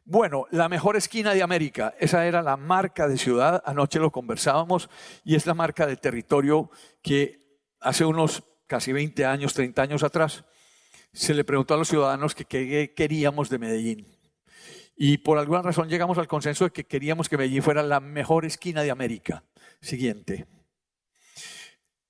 Bueno, la mejor esquina de América, esa era la marca de ciudad, anoche lo conversábamos, y es la marca de territorio que hace unos casi 20 años, 30 años atrás, se le preguntó a los ciudadanos que qué queríamos de Medellín. Y por alguna razón llegamos al consenso de que queríamos que Medellín fuera la mejor esquina de América. Siguiente.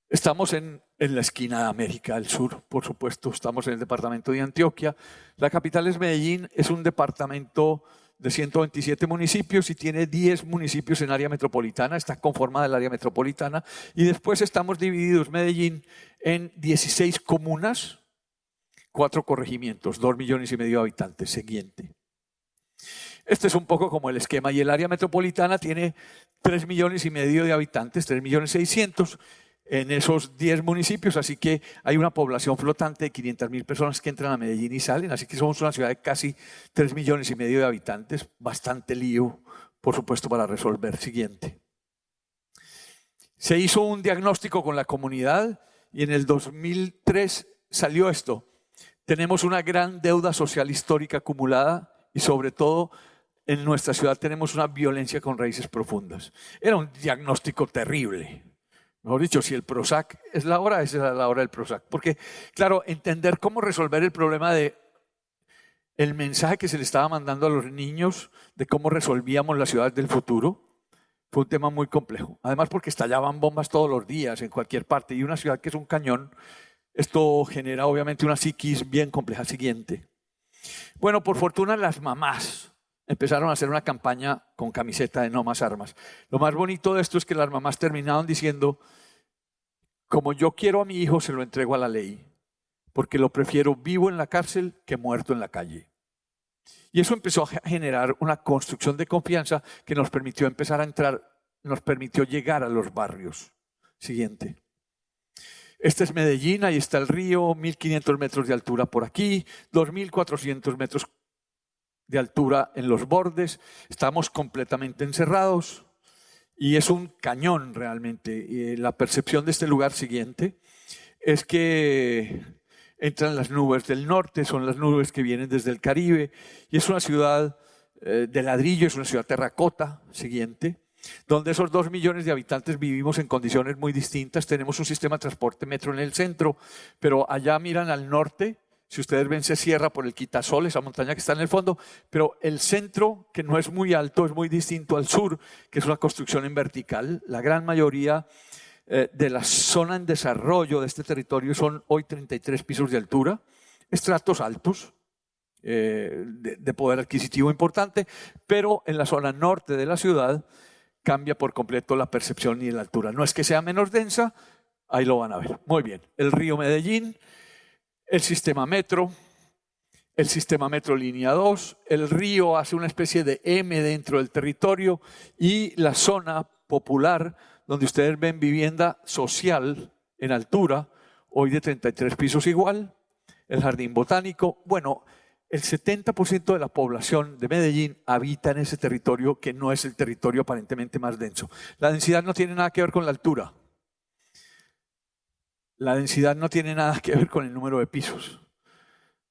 Estamos en la esquina de América del Sur, por supuesto, estamos en el departamento de Antioquia. La capital es Medellín, es un departamento de 127 municipios y tiene 10 municipios en área metropolitana, está conformada el área metropolitana, y después estamos divididos Medellín en 16 comunas, 4 corregimientos, 2,5 millones de habitantes. Siguiente. Este es un poco como el esquema, y el área metropolitana tiene 3,5 millones de habitantes, 3,600,000 en esos 10 municipios, así que hay una población flotante de 500,000 personas que entran a Medellín y salen, así que somos una ciudad de casi 3,5 millones de habitantes, bastante lío, por supuesto, para resolver. Siguiente. Se hizo un diagnóstico con la comunidad y en el 2003 salió esto: tenemos una gran deuda social histórica acumulada y, sobre todo, en nuestra ciudad tenemos una violencia con raíces profundas. Era un diagnóstico terrible. Mejor dicho, si el Prozac es la hora, esa es la hora del Prozac. Porque, claro, entender cómo resolver el problema de el mensaje que se le estaba mandando a los niños de cómo resolvíamos las ciudades del futuro fue un tema muy complejo. Además, porque estallaban bombas todos los días en cualquier parte y una ciudad que es un cañón, esto genera obviamente una psiquis bien compleja. Siguiente. Bueno, por fortuna las mamás empezaron a hacer una campaña con camiseta de no más armas. Lo más bonito de esto es que las mamás terminaron diciendo, como yo quiero a mi hijo, se lo entrego a la ley, porque lo prefiero vivo en la cárcel que muerto en la calle. Y eso empezó a generar una construcción de confianza que nos permitió empezar a entrar, nos permitió llegar a los barrios. Siguiente. Este es Medellín, ahí está el río, 1.500 metros de altura por aquí, 2.400 metros de altura en los bordes, estamos completamente encerrados y es un cañón realmente. Y la percepción de este lugar siguiente es que entran las nubes del norte, son las nubes que vienen desde el Caribe y es una ciudad de ladrillo, es una ciudad terracota, siguiente, donde esos 2 millones de habitantes vivimos en condiciones muy distintas. Tenemos un sistema de transporte metro en el centro, pero allá miran al norte, si ustedes ven se cierra por el Quitasol, esa montaña que está en el fondo, pero el centro, que no es muy alto, es muy distinto al sur, que es una construcción en vertical. La gran mayoría de la zona en desarrollo de este territorio son hoy 33 pisos de altura, estratos altos, de poder adquisitivo importante, pero en la zona norte de la ciudad cambia por completo la percepción y la altura. No es que sea menos densa, ahí lo van a ver. Muy bien, el río Medellín, el sistema metro línea 2, el río hace una especie de M dentro del territorio y la zona popular, donde ustedes ven vivienda social en altura, hoy de 33 pisos igual, el jardín botánico. Bueno, el 70% de la población de Medellín habita en ese territorio que no es el territorio aparentemente más denso. La densidad no tiene nada que ver con la altura. La densidad no tiene nada que ver con el número de pisos.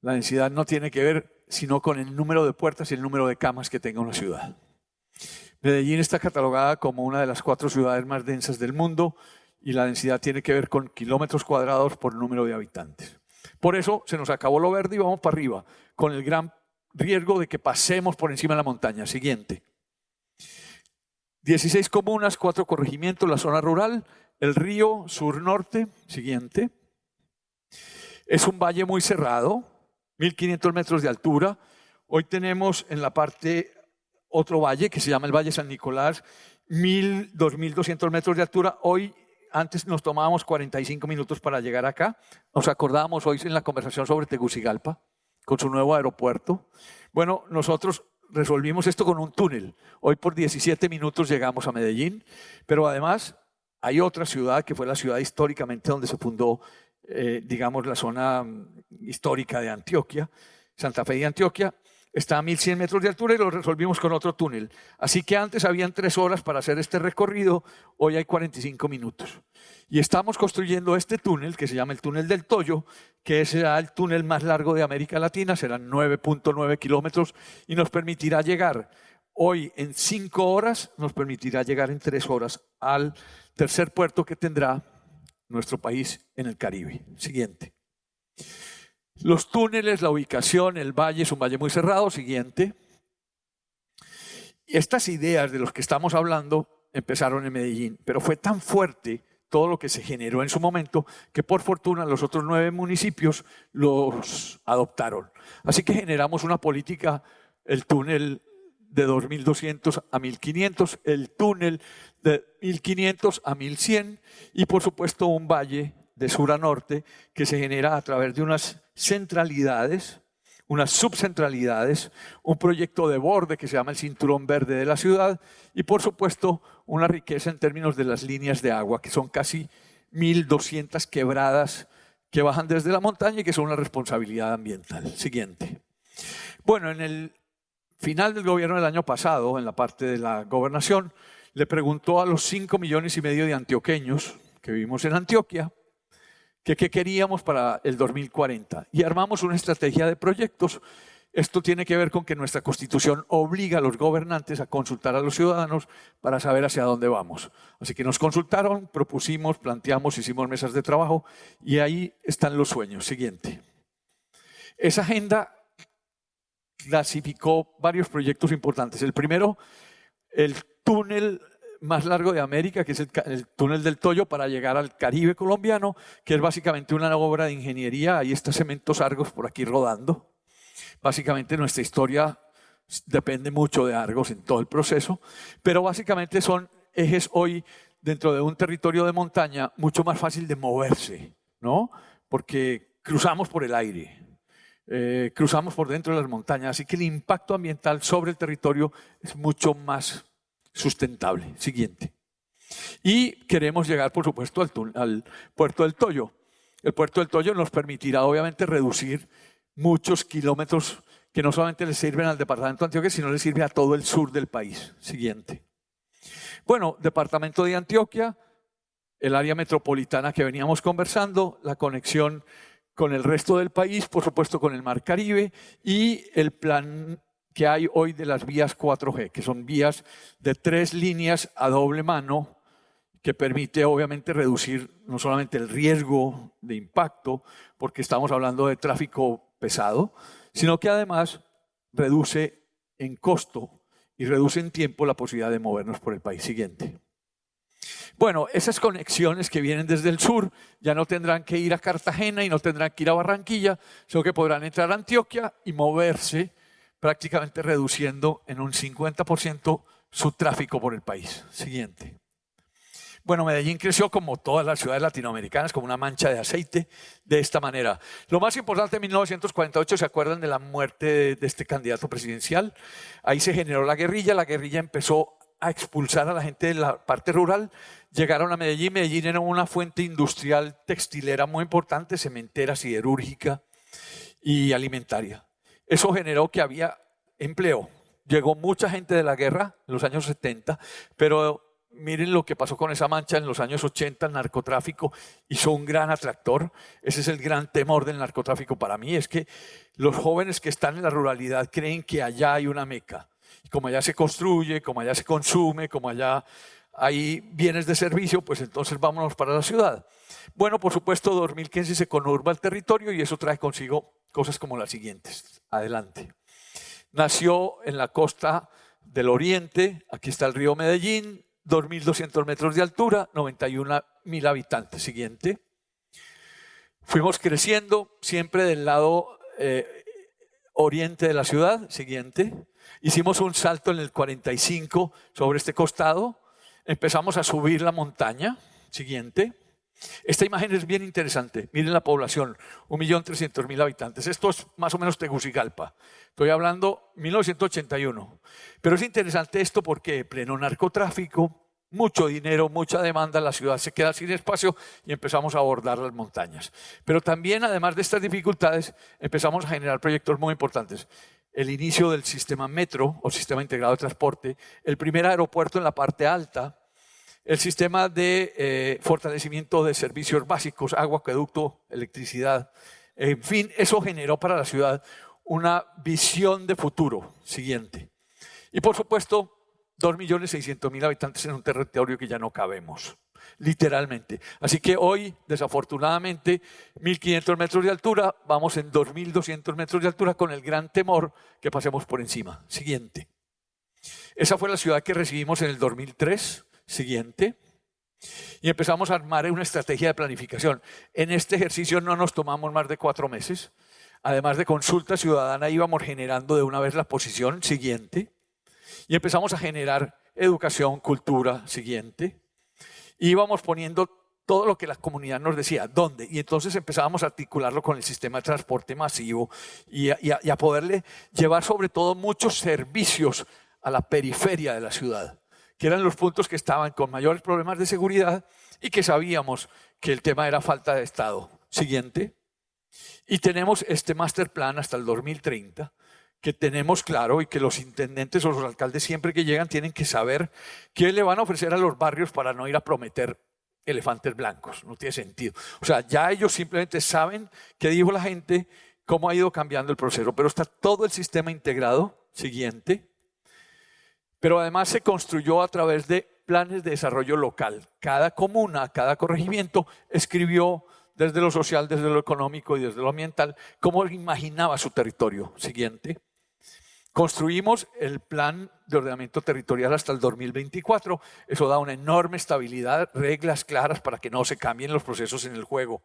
La densidad no tiene que ver sino con el número de puertas y el número de camas que tenga una ciudad. Medellín está catalogada como una de las 4 ciudades más densas del mundo y la densidad tiene que ver con kilómetros cuadrados por número de habitantes. Por eso se nos acabó lo verde y vamos para arriba, con el gran riesgo de que pasemos por encima de la montaña. Siguiente. 16 comunas, 4 corregimientos, la zona rural, el río sur-norte. Siguiente. Es un valle muy cerrado, 1.500 metros de altura. Hoy tenemos en la parte otro valle que se llama el Valle San Nicolás, 2.200 metros de altura. Antes nos tomábamos 45 minutos para llegar acá. Nos acordábamos hoy en la conversación sobre Tegucigalpa, con su nuevo aeropuerto. Bueno, nosotros resolvimos esto con un túnel. Hoy por 17 minutos llegamos a Medellín, pero además hay otra ciudad que fue la ciudad históricamente donde se fundó, digamos, la zona histórica de Antioquia, Santa Fe y Antioquia. Está a 1.100 metros de altura y lo resolvimos con otro túnel. Así que antes habían 3 horas para hacer este recorrido, hoy hay 45 minutos. Y estamos construyendo este túnel que se llama el túnel del Toyo, que será el túnel más largo de América Latina, serán 9.9 kilómetros y nos permitirá llegar hoy en 5 horas, nos permitirá llegar en 3 horas al tercer puerto que tendrá nuestro país en el Caribe. Siguiente. Los túneles, la ubicación, el valle es un valle muy cerrado. Siguiente. Estas ideas de los que estamos hablando empezaron en Medellín, pero fue tan fuerte todo lo que se generó en su momento que por fortuna los otros 9 municipios los adoptaron. Así que generamos una política, el túnel de 2.200 a 1.500, el túnel de 1.500 a 1.100 y por supuesto un valle de sur a norte que se genera a través de unas centralidades, unas subcentralidades, un proyecto de borde que se llama el Cinturón Verde de la ciudad y por supuesto una riqueza en términos de las líneas de agua que son casi 1.200 quebradas que bajan desde la montaña y que son una responsabilidad ambiental. Siguiente. Bueno, en el final del gobierno del año pasado, en la parte de la gobernación, le preguntó a los 5,5 millones de antioqueños que vivimos en Antioquia que qué queríamos para el 2040 y armamos una estrategia de proyectos Esto tiene que ver con que nuestra Constitución obliga a los gobernantes a consultar a los ciudadanos para saber hacia dónde vamos. Así que nos consultaron, propusimos, planteamos, hicimos mesas de trabajo y ahí están los sueños. Siguiente. Esa agenda clasificó varios proyectos importantes. El primero, el túnel más largo de América, que es el túnel del Toyo para llegar al Caribe colombiano, que es básicamente una obra de ingeniería. Ahí está Cementos Argos por aquí rodando. Básicamente nuestra historia depende mucho de Argos en todo el proceso, pero básicamente son ejes hoy dentro de un territorio de montaña mucho más fácil de moverse, ¿no? Porque cruzamos por el aire, cruzamos por dentro de las montañas, así que el impacto ambiental sobre el territorio es mucho más sustentable. Siguiente. Y queremos llegar, por supuesto, al puerto del Toyo. El puerto del Toyo nos permitirá, obviamente, reducir muchos kilómetros que no solamente le sirven al departamento de Antioquia, sino le sirve a todo el sur del país. Siguiente. Bueno, departamento de Antioquia, el área metropolitana que veníamos conversando, la conexión con el resto del país, por supuesto con el Mar Caribe y el plan que hay hoy de las vías 4G, que son vías de 3 líneas a doble mano, que permite obviamente reducir no solamente el riesgo de impacto, porque estamos hablando de tráfico pesado, sino que además reduce en costo y reduce en tiempo la posibilidad de movernos por el país. Siguiente. Bueno, esas conexiones que vienen desde el sur ya no tendrán que ir a Cartagena y no tendrán que ir a Barranquilla, sino que podrán entrar a Antioquia y moverse prácticamente reduciendo en un 50% su tráfico por el país. Siguiente. Bueno, Medellín creció como todas las ciudades latinoamericanas, como una mancha de aceite, de esta manera. Lo más importante en 1948, ¿se acuerdan de la muerte de este candidato presidencial? Ahí se generó la guerrilla empezó a expulsar a la gente de la parte rural, llegaron a Medellín. Medellín era una fuente industrial textilera muy importante, cementera, siderúrgica y alimentaria. Eso generó que había empleo. Llegó mucha gente de la guerra en los años 70, pero miren lo que pasó con esa mancha en los años 80, el narcotráfico hizo un gran atractor. Ese es el gran temor del narcotráfico para mí, es que los jóvenes que están en la ruralidad creen que allá hay una meca. Y como allá se construye, como allá se consume, como allá hay bienes de servicio, pues entonces vámonos para la ciudad. Bueno, por supuesto, 2015 se conurba el territorio y eso trae consigo cosas como las siguientes. Adelante. Nació en la costa del oriente, aquí está el río Medellín, 2.200 metros de altura, 91.000 habitantes. Siguiente. Fuimos creciendo siempre del lado oriente de la ciudad. Siguiente. Hicimos un salto en el 45 sobre este costado. Empezamos a subir la montaña. Siguiente. Esta imagen es bien interesante. Miren la población, 1.300.000 habitantes. Esto es más o menos Tegucigalpa. Estoy hablando 1981. Pero es interesante esto porque pleno narcotráfico, mucho dinero, mucha demanda, la ciudad se queda sin espacio y empezamos a abordar las montañas. Pero también, además de estas dificultades, empezamos a generar proyectos muy importantes. El inicio del sistema metro o sistema integrado de transporte, el primer aeropuerto en la parte alta, el sistema de fortalecimiento de servicios básicos, agua, acueducto, electricidad. En fin, eso generó para la ciudad una visión de futuro. Siguiente. Y por supuesto, 2.600.000 habitantes en un territorio que ya no cabemos, literalmente. Así que hoy, desafortunadamente, 1.500 metros de altura, vamos en 2.200 metros de altura con el gran temor que pasemos por encima. Siguiente. Esa fue la ciudad que recibimos en el 2003. Siguiente. Y empezamos a armar una estrategia de planificación. En este ejercicio no nos tomamos más de 4 meses. Además de consulta ciudadana, íbamos generando de una vez la posición. Siguiente. Y empezamos a generar educación, cultura. Siguiente. Y íbamos poniendo todo lo que la comunidad nos decía. ¿Dónde? Y entonces empezábamos a articularlo con el sistema de transporte masivo y a poderle llevar sobre todo muchos servicios a la periferia de la ciudad, que eran los puntos que estaban con mayores problemas de seguridad y que sabíamos que el tema era falta de Estado. Siguiente. Y tenemos este master plan hasta el 2030, que tenemos claro y que los intendentes o los alcaldes siempre que llegan tienen que saber qué le van a ofrecer a los barrios para no ir a prometer elefantes blancos. No tiene sentido. O sea, ya ellos simplemente saben qué dijo la gente, cómo ha ido cambiando el proceso, pero está todo el sistema integrado, siguiente. Pero además se construyó a través de planes de desarrollo local. Cada comuna, cada corregimiento escribió desde lo social, desde lo económico y desde lo ambiental cómo imaginaba su territorio. Siguiente. Construimos el plan de ordenamiento territorial hasta el 2024. Eso da una enorme estabilidad, reglas claras para que no se cambien los procesos en el juego.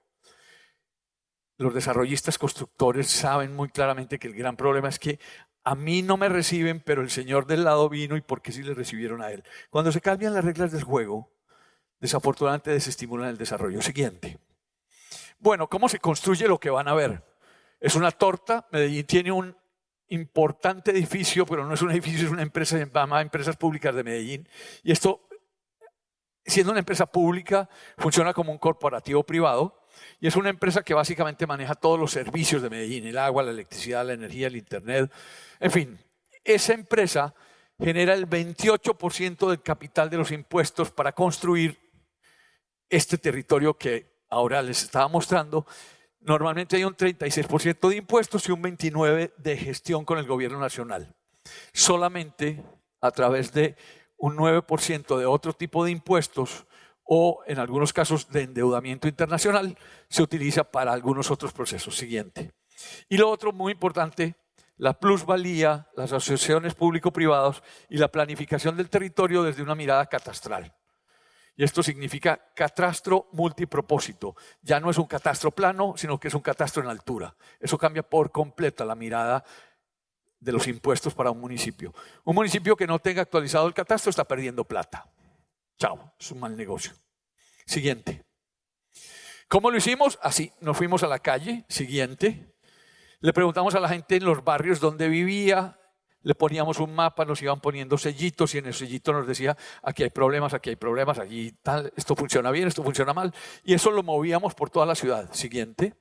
Los desarrollistas constructores saben muy claramente que el gran problema es que a mí no me reciben, pero el señor del lado vino y por qué sí le recibieron a él. Cuando se cambian las reglas del juego, desafortunadamente desestimulan el desarrollo. Siguiente. Bueno, ¿cómo se construye lo que van a ver? Es una torta. Medellín tiene un importante edificio, pero no es un edificio, es una empresa llamada Empresas Públicas de Medellín. Y esto, siendo una empresa pública, funciona como un corporativo privado. Y es una empresa que básicamente maneja todos los servicios de Medellín, el agua, la electricidad, la energía, el internet. En fin, esa empresa genera el 28% del capital de los impuestos para construir este territorio que ahora les estaba mostrando. Normalmente hay un 36% de impuestos y un 29% de gestión con el gobierno nacional. Solamente a través de un 9% de otro tipo de impuestos o en algunos casos de endeudamiento internacional se utiliza para algunos otros procesos. Siguiente. Y lo otro muy importante, la plusvalía, las asociaciones público-privadas y la planificación del territorio desde una mirada catastral. Y esto significa catastro multipropósito. Ya no es un catastro plano, sino que es un catastro en altura. Eso cambia por completo la mirada de los impuestos para un municipio. Un municipio que no tenga actualizado el catastro está perdiendo plata. Chao, es un mal negocio. Siguiente. ¿Cómo lo hicimos? Así, nos fuimos a la calle. Siguiente. Le preguntamos a la gente en los barrios dónde vivía. Le poníamos un mapa, nos iban poniendo sellitos y en el sellito nos decía aquí hay problemas, allí tal, esto funciona bien, esto funciona mal. Y eso lo movíamos por toda la ciudad. Siguiente.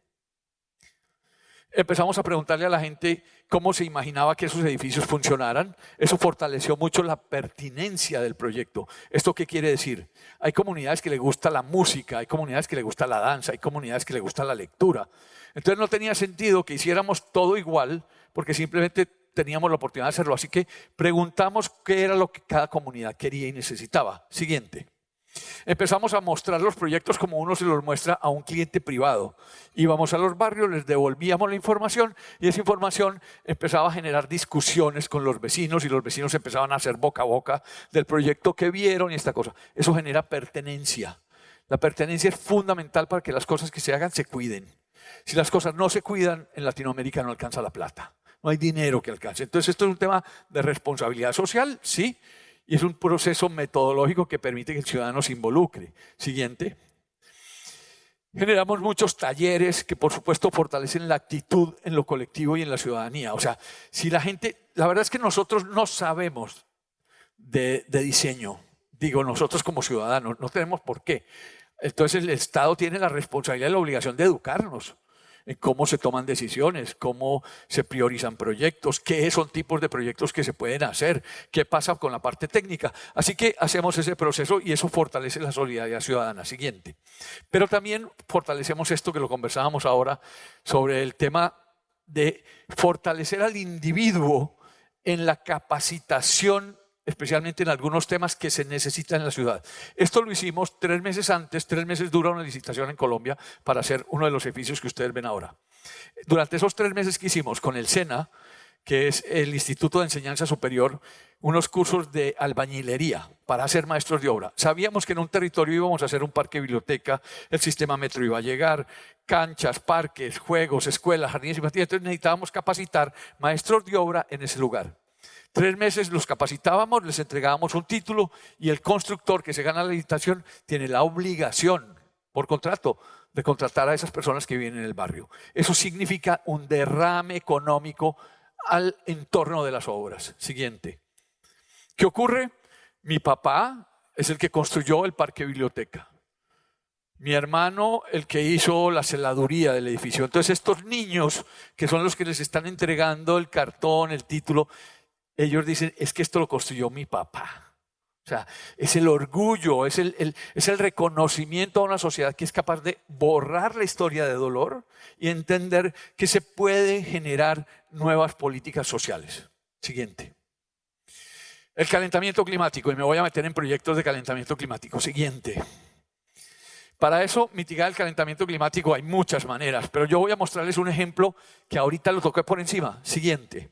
Empezamos a preguntarle a la gente cómo se imaginaba que esos edificios funcionaran. Eso fortaleció mucho la pertinencia del proyecto. ¿Esto qué quiere decir? Hay comunidades que les gusta la música, hay comunidades que les gusta la danza, hay comunidades que les gusta la lectura. Entonces no tenía sentido que hiciéramos todo igual porque simplemente teníamos la oportunidad de hacerlo. Así que preguntamos qué era lo que cada comunidad quería y necesitaba. Siguiente. Empezamos a mostrar los proyectos como uno se los muestra a un cliente privado. Íbamos a los barrios, les devolvíamos la información y esa información empezaba a generar discusiones con los vecinos y los vecinos empezaban a hacer boca a boca del proyecto que vieron y esta cosa. Eso genera pertenencia. La pertenencia es fundamental para que las cosas que se hagan se cuiden. Si las cosas no se cuidan, en Latinoamérica no alcanza la plata. No hay dinero que alcance. Entonces esto es un tema de responsabilidad social, sí. Y es un proceso metodológico que permite que el ciudadano se involucre. Siguiente. Generamos muchos talleres que por supuesto fortalecen la actitud en lo colectivo y en la ciudadanía. O sea, si la gente, la verdad es que nosotros no sabemos de diseño. Digo, nosotros como ciudadanos no tenemos por qué. Entonces el Estado tiene la responsabilidad y la obligación de educarnos en cómo se toman decisiones, cómo se priorizan proyectos, qué son tipos de proyectos que se pueden hacer, qué pasa con la parte técnica. Así que hacemos ese proceso y eso fortalece la solidaridad ciudadana. Siguiente. Pero también fortalecemos esto que lo conversábamos ahora sobre el tema de fortalecer al individuo en la capacitación, especialmente en algunos temas que se necesitan en la ciudad. Esto lo hicimos 3 meses antes, 3 meses dura una licitación en Colombia para hacer uno de los edificios que ustedes ven ahora. Durante esos 3 meses que hicimos con el SENA, que es el Instituto de Enseñanza Superior, unos cursos de albañilería para ser maestros de obra. Sabíamos que en un territorio íbamos a hacer un parque biblioteca, el sistema metro iba a llegar, canchas, parques, juegos, escuelas, jardines infantiles, entonces necesitábamos capacitar maestros de obra en ese lugar. 3 meses los capacitábamos, les entregábamos un título y el constructor que se gana la licitación tiene la obligación por contrato de contratar a esas personas que viven en el barrio. Eso significa un derrame económico al entorno de las obras. Siguiente. ¿Qué ocurre? Mi papá es el que construyó el parque biblioteca. Mi hermano, el que hizo la celaduría del edificio. Entonces estos niños, que son los que les están entregando el cartón, el título, ellos dicen, es que esto lo construyó mi papá. O O sea, es el orgullo, es el reconocimiento a una sociedad que es capaz de borrar la historia de dolor y entender que se puede generar nuevas políticas sociales. Siguiente. El calentamiento climático, y me voy a meter en proyectos de calentamiento climático. Siguiente. Para eso, mitigar el calentamiento climático hay muchas maneras, pero yo voy a mostrarles un ejemplo que ahorita lo toqué por encima. Siguiente.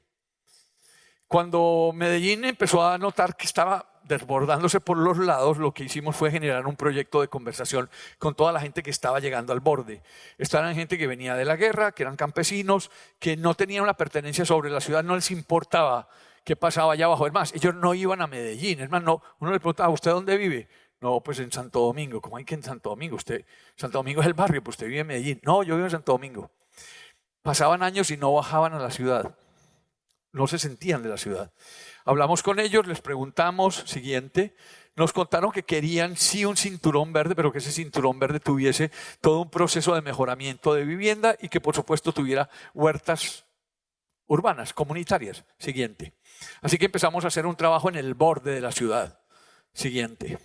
Cuando Medellín empezó a notar que estaba desbordándose por los lados, lo que hicimos fue generar un proyecto de conversación con toda la gente que estaba llegando al borde. Esta era gente que venía de la guerra, que eran campesinos, que no tenían una pertenencia sobre la ciudad, no les importaba qué pasaba allá abajo. Es más, ellos no iban a Medellín. Es más, no, uno le preguntaba, ¿usted dónde vive? No, pues en Santo Domingo. ¿Cómo hay que en Santo Domingo? Santo Domingo es el barrio, pues usted vive en Medellín. No, yo vivo en Santo Domingo. Pasaban años y no bajaban a la ciudad. No se sentían de la ciudad. Hablamos con ellos, les preguntamos, siguiente, nos contaron que querían sí un cinturón verde, pero que ese cinturón verde tuviese todo un proceso de mejoramiento de vivienda y que por supuesto tuviera huertas urbanas, comunitarias. Siguiente. Así que empezamos a hacer un trabajo en el borde de la ciudad. Siguiente.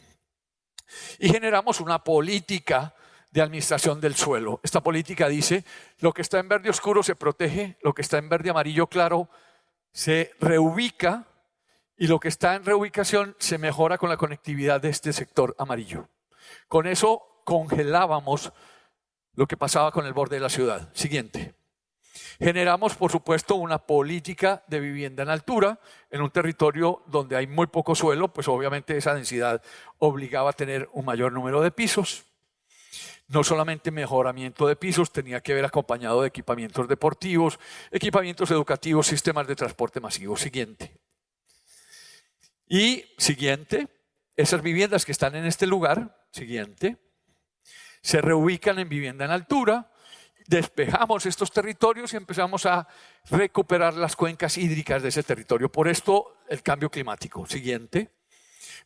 Y generamos una política de administración del suelo. Esta política dice, lo que está en verde oscuro se protege, lo que está en verde amarillo claro se reubica y lo que está en reubicación se mejora con la conectividad de este sector amarillo. Con eso congelábamos lo que pasaba con el borde de la ciudad. Siguiente. Generamos, por supuesto, una política de vivienda en altura en un territorio donde hay muy poco suelo, pues obviamente esa densidad obligaba a tener un mayor número de pisos. No solamente mejoramiento de pisos, tenía que ver acompañado de equipamientos deportivos, equipamientos educativos, sistemas de transporte masivo. Siguiente. Y siguiente, esas viviendas que están en este lugar, siguiente, se reubican en vivienda en altura, despejamos estos territorios y empezamos a recuperar las cuencas hídricas de ese territorio. Por esto, el cambio climático. Siguiente.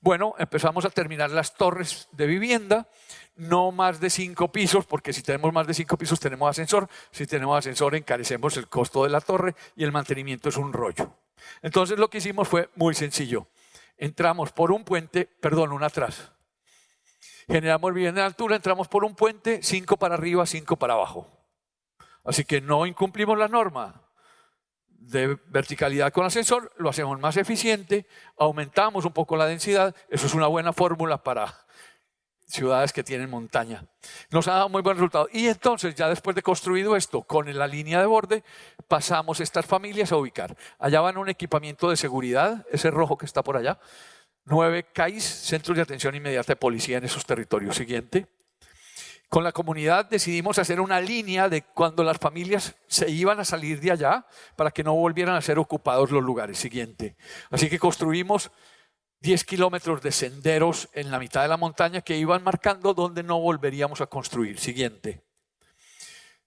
Bueno, empezamos a terminar las torres de vivienda, no más de 5 pisos, porque si tenemos más de 5 pisos tenemos ascensor. Si tenemos ascensor encarecemos el costo de la torre y el mantenimiento es un rollo. Entonces lo que hicimos fue muy sencillo. Entramos por un puente, perdón, una atrás. Generamos vivienda en altura, entramos por un puente, 5 para arriba, 5 para abajo. Así que no incumplimos la norma de verticalidad con ascensor, lo hacemos más eficiente, aumentamos un poco la densidad. Eso es una buena fórmula para ciudades que tienen montaña. Nos ha dado muy buen resultado. Y entonces, ya después de construido esto, con la línea de borde, pasamos estas familias a ubicar. Allá van un equipamiento de seguridad, ese rojo que está por allá. 9 CAIS, Centros de Atención Inmediata de Policía en esos territorios. Siguiente. Con la comunidad decidimos hacer una línea de cuando las familias se iban a salir de allá para que no volvieran a ser ocupados los lugares. Siguiente. Así que construimos 10 kilómetros de senderos en la mitad de la montaña que iban marcando dónde no volveríamos a construir. Siguiente.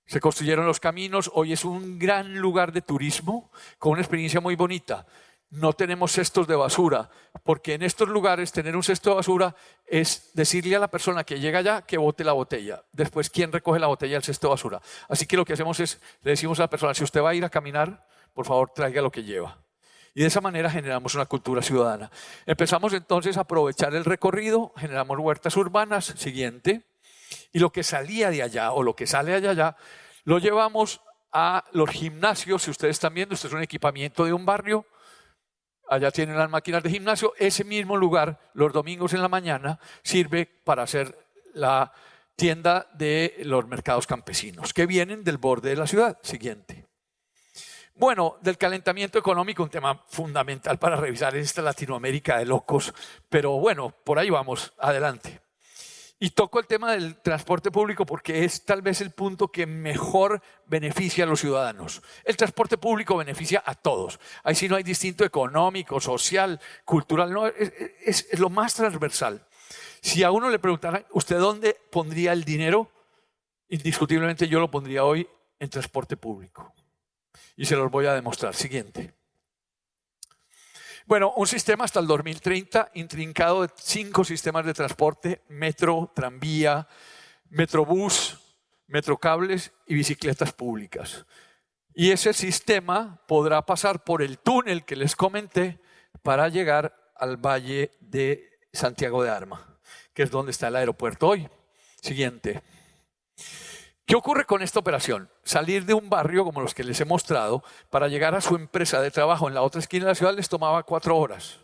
Se construyeron los caminos. Hoy es un gran lugar de turismo con una experiencia muy bonita. No tenemos cestos de basura, porque en estos lugares tener un cesto de basura es decirle a la persona que llega allá que bote la botella. Después, ¿quién recoge la botella del cesto de basura? Así que lo que hacemos es, le decimos a la persona, si usted va a ir a caminar, por favor traiga lo que lleva. Y de esa manera generamos una cultura ciudadana. Empezamos entonces a aprovechar el recorrido, generamos huertas urbanas, siguiente, y lo que salía de allá o lo que sale de allá, lo llevamos a los gimnasios. Si ustedes están viendo, esto es un equipamiento de un barrio. Allá tienen las máquinas de gimnasio. Ese mismo lugar, los domingos en la mañana, sirve para hacer la tienda de los mercados campesinos, que vienen del borde de la ciudad. Siguiente. Bueno, del calentamiento económico, un tema fundamental para revisar esta Latinoamérica de locos, pero bueno, por ahí vamos, adelante. Y toco el tema del transporte público porque es tal vez el punto que mejor beneficia a los ciudadanos. El transporte público beneficia a todos. Ahí sí no hay distinto económico, social, cultural, no, es lo más transversal. Si a uno le preguntaran, ¿usted dónde pondría el dinero? Indiscutiblemente yo lo pondría hoy en transporte público. Y se los voy a demostrar. Siguiente. Bueno, un sistema hasta el 2030 intrincado de 5 sistemas de transporte: metro, tranvía, metrobús, metrocables y bicicletas públicas. Y ese sistema podrá pasar por el túnel que les comenté para llegar al valle de Santiago de Arma, que es donde está el aeropuerto hoy. Siguiente. ¿Qué ocurre con esta operación? Salir de un barrio como los que les he mostrado para llegar a su empresa de trabajo en la otra esquina de la ciudad les tomaba 4 horas.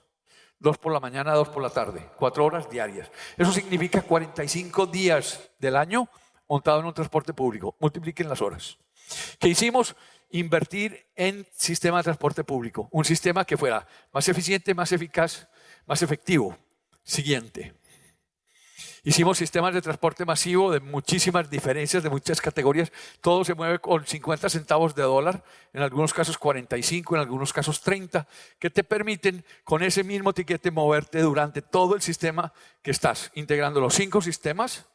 2 por la mañana, 2 por la tarde. 4 horas diarias. Eso significa 45 días del año montado en un transporte público. Multipliquen las horas. ¿Qué hicimos? Invertir en sistema de transporte público. Un sistema que fuera más eficiente, más eficaz, más efectivo. Siguiente. Hicimos sistemas de transporte masivo de muchísimas diferencias, de muchas categorías. Todo se mueve con 50 centavos de dólar, en algunos casos 45, en algunos casos 30, que te permiten con ese mismo tiquete moverte durante todo el sistema que estás, integrando los 5 sistemas.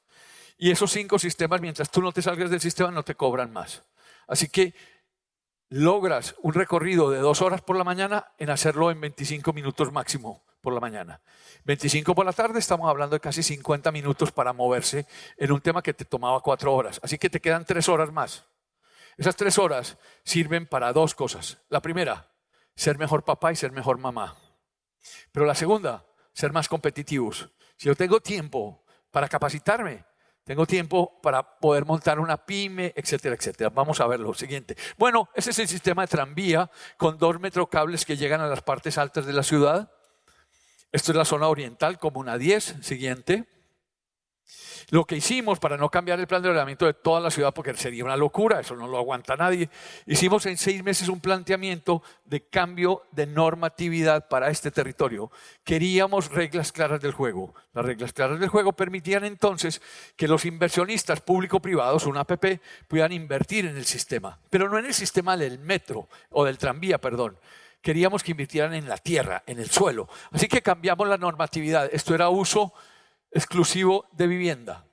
Y esos 5 sistemas, mientras tú no te salgas del sistema, no te cobran más. Así que logras un recorrido de 2 horas por la mañana en hacerlo en 25 minutos máximo por la mañana. 25 por la tarde, estamos hablando de casi 50 minutos para moverse en un tema que te tomaba 4 horas. Así que te quedan 3 horas más. Esas 3 horas sirven para 2 cosas. La primera, ser mejor papá y ser mejor mamá. Pero la segunda, ser más competitivos. Si yo tengo tiempo para capacitarme, tengo tiempo para poder montar una pyme, etcétera, etcétera. Vamos a ver lo siguiente. Bueno, ese es el sistema de tranvía con 2 metrocables que llegan a las partes altas de la ciudad. Esto es la zona oriental, Comuna 10. Siguiente. Lo que hicimos para no cambiar el plan de ordenamiento de toda la ciudad, porque sería una locura, eso no lo aguanta nadie, hicimos en 6 meses un planteamiento de cambio de normatividad para este territorio. Queríamos reglas claras del juego. Las reglas claras del juego permitían entonces que los inversionistas público-privados, una APP, pudieran invertir en el sistema, pero no en el sistema del metro, o del tranvía, perdón. Queríamos que invirtieran en la tierra, en el suelo. Así que cambiamos la normatividad. Esto era uso exclusivo de vivienda.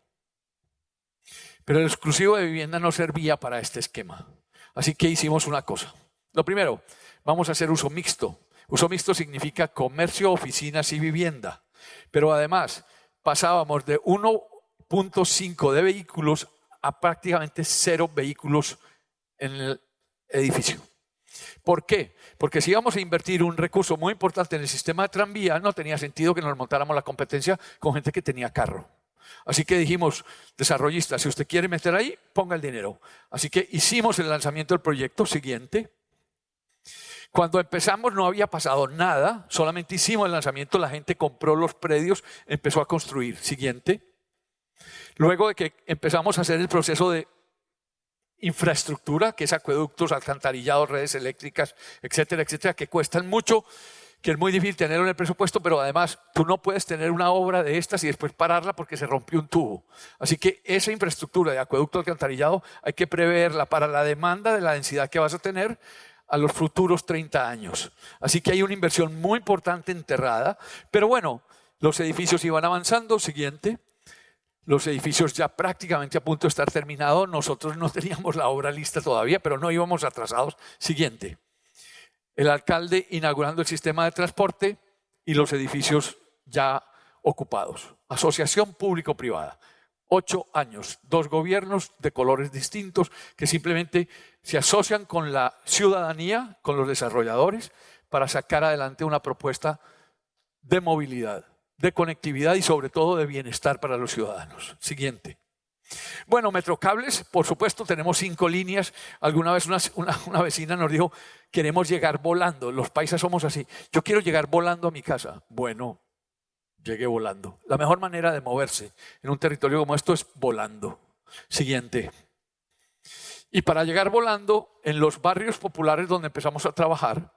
Pero el exclusivo de vivienda no servía para este esquema. Así que hicimos una cosa. Lo primero, vamos a hacer uso mixto. Uso mixto significa comercio, oficinas y vivienda. Pero además, pasábamos de 1.5 de vehículos a prácticamente 0 vehículos en el edificio. ¿Por qué? Porque si íbamos a invertir un recurso muy importante en el sistema de tranvía, no tenía sentido que nos montáramos la competencia con gente que tenía carro. Así que dijimos, desarrollistas, si usted quiere meter ahí, ponga el dinero. Así que hicimos el lanzamiento del proyecto. Siguiente. Cuando empezamos no había pasado nada, solamente hicimos el lanzamiento, la gente compró los predios, empezó a construir. Siguiente. Luego de que empezamos a hacer el proceso de infraestructura, que es acueductos, alcantarillados, redes eléctricas, etcétera, etcétera, que cuestan mucho, que es muy difícil tenerlo en el presupuesto, pero además tú no puedes tener una obra de estas y después pararla porque se rompió un tubo. Así que esa infraestructura de acueducto alcantarillado hay que preverla para la demanda de la densidad que vas a tener a los futuros 30 años. Así que hay una inversión muy importante enterrada, pero bueno, los edificios iban avanzando. Siguiente. Los edificios ya prácticamente a punto de estar terminados. Nosotros no teníamos la obra lista todavía, pero no íbamos atrasados. Siguiente. El alcalde inaugurando el sistema de transporte y los edificios ya ocupados. Asociación público-privada. 8 años, 2 gobiernos de colores distintos que simplemente se asocian con la ciudadanía, con los desarrolladores, para sacar adelante una propuesta de movilidad, de conectividad y sobre todo de bienestar para los ciudadanos. Siguiente. Bueno, Metrocables, por supuesto, tenemos 5 líneas. Alguna vez una vecina nos dijo, queremos llegar volando. Los paisas somos así. Yo quiero llegar volando a mi casa. Bueno, llegué volando. La mejor manera de moverse en un territorio como esto es volando. Siguiente. Y para llegar volando, en los barrios populares donde empezamos a trabajar,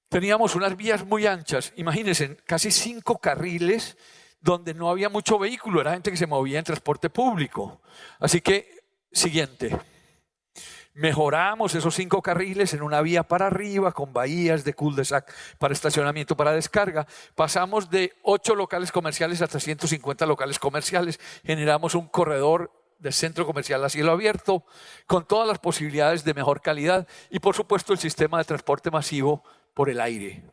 teníamos unas vías muy anchas. Imagínense, casi 5 carriles donde no había mucho vehículo. Era gente que se movía en transporte público. Así que, siguiente. Mejoramos esos 5 carriles en una vía para arriba con bahías de cul-de-sac para estacionamiento, para descarga. Pasamos de 8 locales comerciales a 350 locales comerciales. Generamos un corredor de centro comercial a cielo abierto con todas las posibilidades de mejor calidad y por supuesto el sistema de transporte masivo por el aire,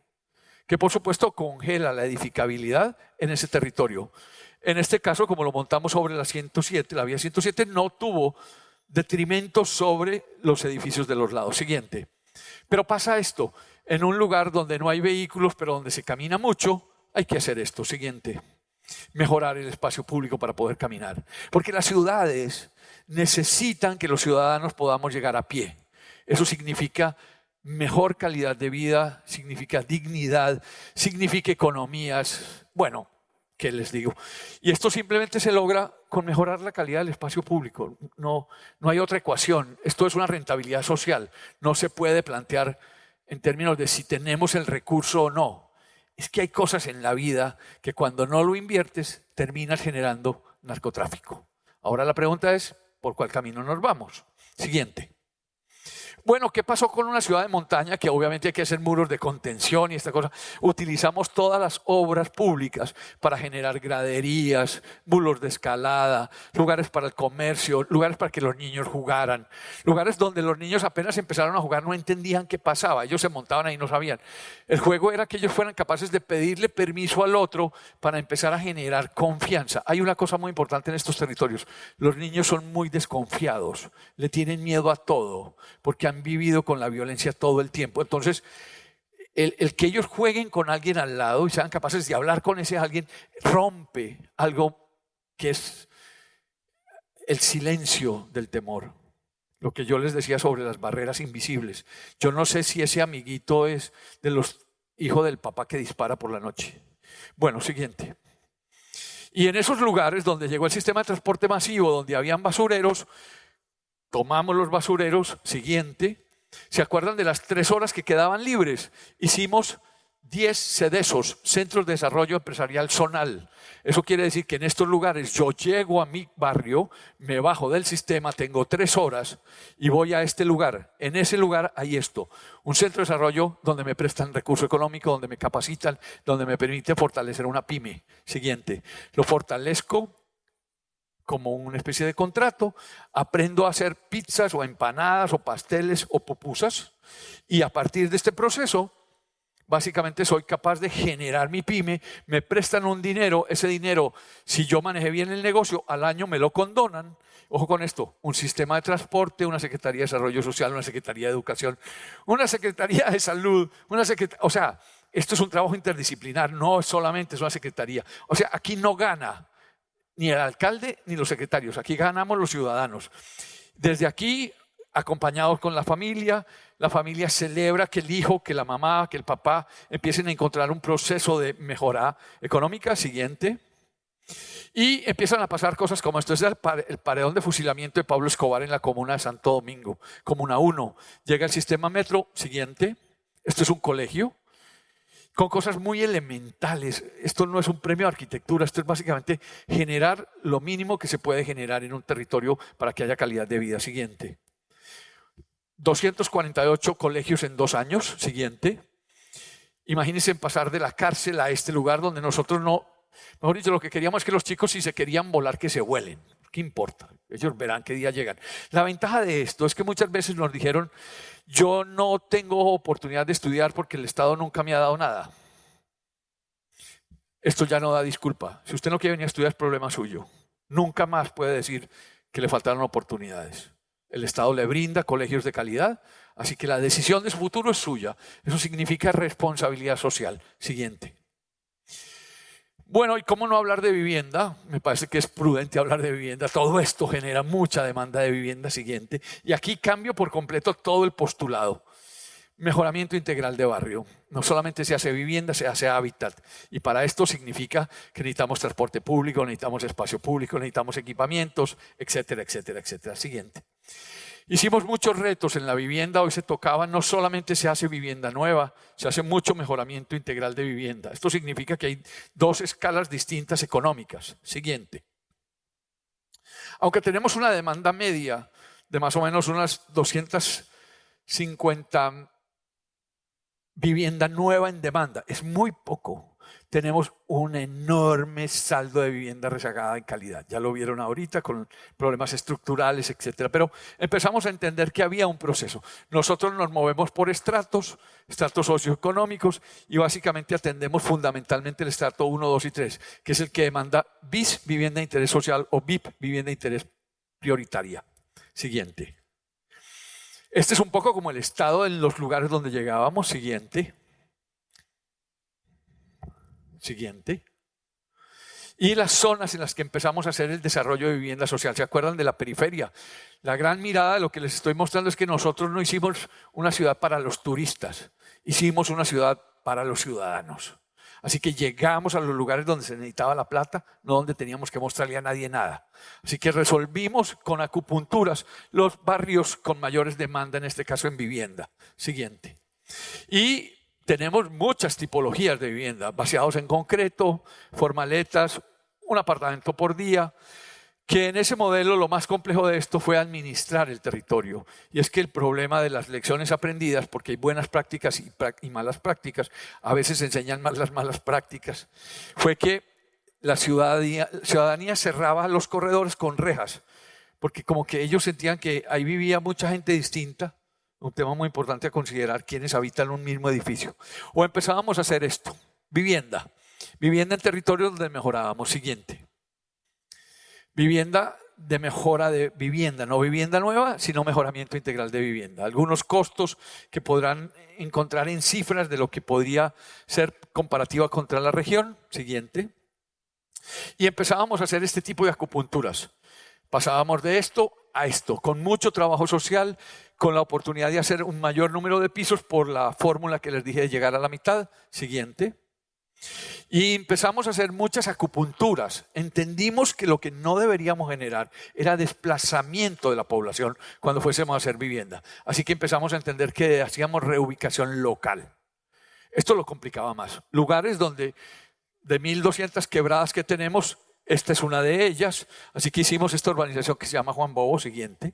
que por supuesto congela la edificabilidad en ese territorio. En este caso, como lo montamos sobre la 107, la vía 107 no tuvo detrimento sobre los edificios de los lados. Siguiente. Pero pasa esto, en un lugar donde no hay vehículos, pero donde se camina mucho, hay que hacer esto. Siguiente. Mejorar el espacio público para poder caminar. Porque las ciudades necesitan que los ciudadanos podamos llegar a pie. Eso significa mejor calidad de vida, significa dignidad, significa economías. Bueno, ¿qué les digo? Y esto simplemente se logra con mejorar la calidad del espacio público. No hay otra ecuación. Esto es una rentabilidad social. No se puede plantear en términos de si tenemos el recurso o no. Es que hay cosas en la vida que cuando no lo inviertes terminas generando narcotráfico. Ahora la pregunta es, ¿por cuál camino nos vamos? Siguiente. Bueno, ¿qué pasó con una ciudad de montaña? Que obviamente hay que hacer muros de contención y esta cosa. Utilizamos todas las obras públicas para generar graderías, muros de escalada, lugares para el comercio, lugares para que los niños jugaran, lugares donde los niños apenas empezaron a jugar no entendían qué pasaba. Ellos se montaban ahí y no sabían. El juego era que ellos fueran capaces de pedirle permiso al otro para empezar a generar confianza. Hay una cosa muy importante en estos territorios. Los niños son muy desconfiados, le tienen miedo a todo, porque han vivido con la violencia todo el tiempo. Entonces, el que ellos jueguen con alguien al lado y sean capaces de hablar con ese alguien rompe algo que es el silencio del temor. Lo que yo les decía sobre las barreras invisibles. Yo no sé si ese amiguito es de los hijos del papá que dispara por la noche. Bueno, siguiente. Y en esos lugares donde llegó el sistema de transporte masivo, donde habían basureros, tomamos los basureros, siguiente. ¿Se acuerdan de las 3 horas que quedaban libres? Hicimos 10 CEDESOS, Centros de Desarrollo Empresarial Zonal. Eso quiere decir que en estos lugares yo llego a mi barrio, me bajo del sistema, tengo 3 horas y voy a este lugar. En ese lugar hay esto, un centro de desarrollo donde me prestan recurso económico, donde me capacitan, donde me permite fortalecer una pyme. Siguiente, lo fortalezco como una especie de contrato, aprendo a hacer pizzas o empanadas o pasteles o pupusas y a partir de este proceso básicamente soy capaz de generar mi pyme, me prestan un dinero, ese dinero si yo manejé bien el negocio al año me lo condonan. Ojo con esto, un sistema de transporte, una Secretaría de Desarrollo Social, una Secretaría de Educación, una Secretaría de Salud, o sea, esto es un trabajo interdisciplinar, no solamente es una secretaría. O sea, aquí no gana ni el alcalde ni los secretarios, aquí ganamos los ciudadanos. Desde aquí, acompañados con la familia celebra que el hijo, que la mamá, que el papá empiecen a encontrar un proceso de mejora económica. Siguiente. Y empiezan a pasar cosas como esto. Es el paredón de fusilamiento de Pablo Escobar en la comuna de Santo Domingo, Comuna 1. Llega el sistema metro. Siguiente. Esto es un colegio con cosas muy elementales. Esto no es un premio de arquitectura, esto es básicamente generar lo mínimo que se puede generar en un territorio para que haya calidad de vida. Siguiente. 248 colegios en 2 años. Siguiente. Imagínense pasar de la cárcel a este lugar donde nosotros no, mejor dicho, lo que queríamos es que los chicos, si se querían volar, que se vuelen. ¿Qué importa? Ellos verán qué día llegan. La ventaja de esto es que muchas veces nos dijeron, yo no tengo oportunidad de estudiar porque el Estado nunca me ha dado nada. Esto ya no da disculpa. Si usted no quiere venir a estudiar, es problema suyo. Nunca más puede decir que le faltaron oportunidades. El Estado le brinda colegios de calidad, así que la decisión de su futuro es suya. Eso significa responsabilidad social. Siguiente. Bueno, ¿y cómo no hablar de vivienda? Me parece que es prudente hablar de vivienda. Todo esto genera mucha demanda de vivienda. Siguiente. Y aquí cambio por completo todo el postulado. Mejoramiento integral de barrio. No solamente se hace vivienda, se hace hábitat. Y para esto significa que necesitamos transporte público, necesitamos espacio público, necesitamos equipamientos, etcétera, etcétera, etcétera. Siguiente. Hicimos muchos retos en la vivienda, hoy se tocaban, no solamente se hace vivienda nueva, se hace mucho mejoramiento integral de vivienda. Esto significa que hay 2 escalas distintas económicas. Siguiente. Aunque tenemos una demanda media de más o menos unas 250 vivienda nueva en demanda, es muy poco. Tenemos un enorme saldo de vivienda rezagada en calidad. Ya lo vieron ahorita con problemas estructurales, etcétera. Pero empezamos a entender que había un proceso. Nosotros nos movemos por estratos socioeconómicos y básicamente atendemos fundamentalmente el estrato 1, 2 y 3, que es el que demanda BIS, vivienda de interés social, o BIP, vivienda de interés prioritaria. Siguiente. Este es un poco como el estado en los lugares donde llegábamos. Siguiente. Siguiente. Y las zonas en las que empezamos a hacer el desarrollo de vivienda social. ¿Se acuerdan de la periferia? La gran mirada de lo que les estoy mostrando es que nosotros no hicimos una ciudad para los turistas, hicimos una ciudad para los ciudadanos. Así que llegamos a los lugares donde se necesitaba la plata, no donde teníamos que mostrarle a nadie nada. Así que resolvimos con acupunturas los barrios con mayores demandas, en este caso en vivienda. Siguiente. Y tenemos muchas tipologías de vivienda, baseados en concreto, formaletas, un apartamento por día, que en ese modelo lo más complejo de esto fue administrar el territorio. Y es que el problema de las lecciones aprendidas, porque hay buenas prácticas y malas prácticas, a veces enseñan más las malas prácticas, fue que la ciudadanía cerraba los corredores con rejas, porque como que ellos sentían que ahí vivía mucha gente distinta, un tema muy importante a considerar, quienes habitan un mismo edificio. O empezábamos a hacer esto, vivienda en territorios donde mejorábamos. Siguiente. Vivienda de mejora de vivienda, no vivienda nueva, sino mejoramiento integral de vivienda. Algunos costos que podrán encontrar en cifras de lo que podría ser comparativa contra la región. Siguiente. Y empezábamos a hacer este tipo de acupunturas. Pasábamos de esto a esto, con mucho trabajo social, con la oportunidad de hacer un mayor número de pisos por la fórmula que les dije de llegar a la mitad. Siguiente. Y empezamos a hacer muchas acupunturas. Entendimos que lo que no deberíamos generar era desplazamiento de la población cuando fuésemos a hacer vivienda. Así que empezamos a entender que hacíamos reubicación local. Esto lo complicaba más. Lugares donde de 1.200 quebradas que tenemos, esta es una de ellas. Así que hicimos esta urbanización que se llama Juan Bobo. Siguiente.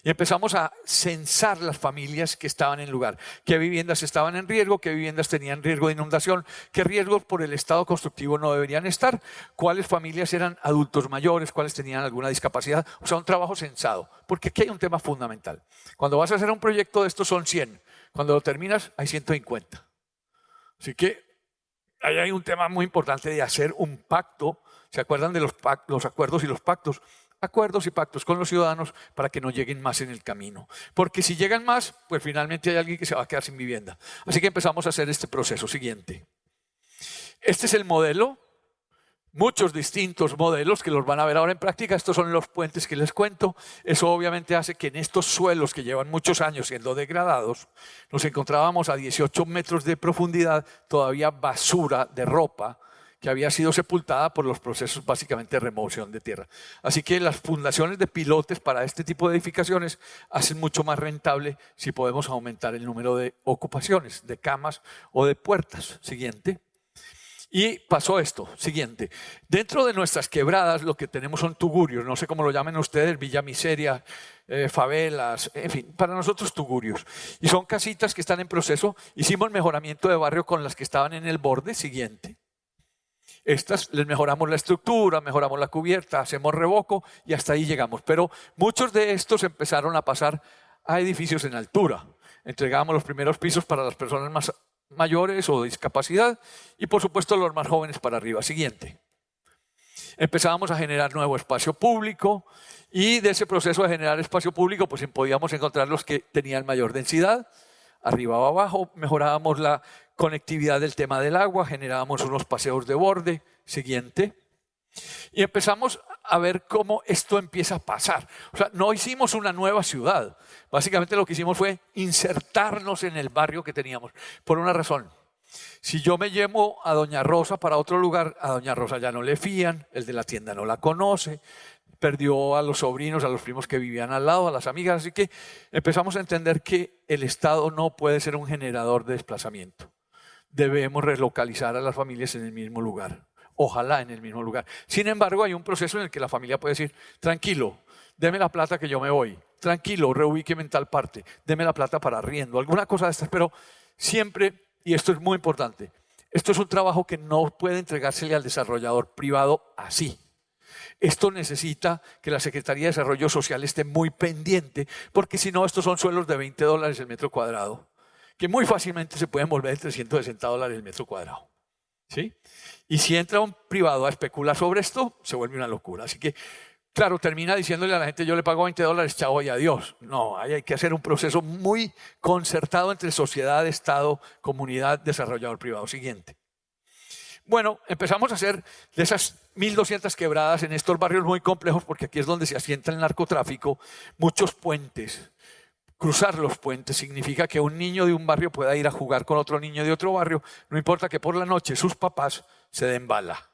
Y empezamos a censar las familias que estaban en el lugar. ¿Qué viviendas estaban en riesgo? ¿Qué viviendas tenían riesgo de inundación? ¿Qué riesgos por el estado constructivo no deberían estar? ¿Cuáles familias eran adultos mayores? ¿Cuáles tenían alguna discapacidad? O sea, un trabajo censado. Porque aquí hay un tema fundamental. Cuando vas a hacer un proyecto de estos son 100. Cuando lo terminas hay 150. Así que ahí hay un tema muy importante de hacer un pacto. ¿Se acuerdan de los acuerdos y los pactos? Acuerdos y pactos con los ciudadanos para que no lleguen más en el camino. Porque si llegan más, pues finalmente hay alguien que se va a quedar sin vivienda. Así que empezamos a hacer este proceso siguiente. Este es el modelo, muchos distintos modelos que los van a ver ahora en práctica. Estos son los puentes que les cuento. Eso obviamente hace que en estos suelos que llevan muchos años siendo degradados, nos encontrábamos a 18 metros de profundidad, todavía basura de ropa, que había sido sepultada por los procesos básicamente de remoción de tierra. Así que las fundaciones de pilotes para este tipo de edificaciones hacen mucho más rentable si podemos aumentar el número de ocupaciones, de camas o de puertas. Siguiente. Y pasó esto, siguiente. Dentro de nuestras quebradas lo que tenemos son tugurios, no sé cómo lo llamen ustedes, Villa Miseria, favelas, en fin, para nosotros tugurios. Y son casitas que están en proceso. Hicimos mejoramiento de barrio con las que estaban en el borde. Siguiente. Estas les mejoramos la estructura, mejoramos la cubierta, hacemos revoco y hasta ahí llegamos. Pero muchos de estos empezaron a pasar a edificios en altura. Entregábamos los primeros pisos para las personas más mayores o de discapacidad y por supuesto los más jóvenes para arriba. Siguiente. Empezábamos a generar nuevo espacio público y de ese proceso de generar espacio público pues podíamos encontrar los que tenían mayor densidad, arriba o abajo, mejorábamos la conectividad del tema del agua, generábamos unos paseos de borde. Siguiente. Y empezamos a ver cómo esto empieza a pasar. O sea, no hicimos una nueva ciudad. Básicamente lo que hicimos fue insertarnos en el barrio que teníamos. Por una razón. Si yo me llevo a Doña Rosa para otro lugar, a Doña Rosa ya no le fían, el de la tienda no la conoce, perdió a los sobrinos, a los primos que vivían al lado, a las amigas. Así que empezamos a entender que el Estado no puede ser un generador de desplazamiento. Debemos relocalizar a las familias en el mismo lugar. Ojalá en el mismo lugar. Sin embargo, hay un proceso en el que la familia puede decir, tranquilo, deme la plata que yo me voy. Tranquilo, reubíqueme en tal parte. Deme la plata para arriendo. Alguna cosa de estas, pero siempre, y esto es muy importante, esto es un trabajo que no puede entregársele al desarrollador privado así. Esto necesita que la Secretaría de Desarrollo Social esté muy pendiente, porque si no, estos son suelos de $20 el metro cuadrado, que muy fácilmente se pueden volver de $360 el metro cuadrado. ¿Sí? Y si entra un privado a especular sobre esto, se vuelve una locura. Así que, claro, termina diciéndole a la gente, yo le pago $20, chao y adiós. No, hay que hacer un proceso muy concertado entre sociedad, Estado, comunidad, desarrollador privado. Siguiente. Bueno, empezamos a hacer de esas 1.200 quebradas en estos barrios muy complejos, porque aquí es donde se asienta el narcotráfico, muchos puentes. Cruzar los puentes significa que un niño de un barrio pueda ir a jugar con otro niño de otro barrio, no importa que por la noche sus papás se den bala.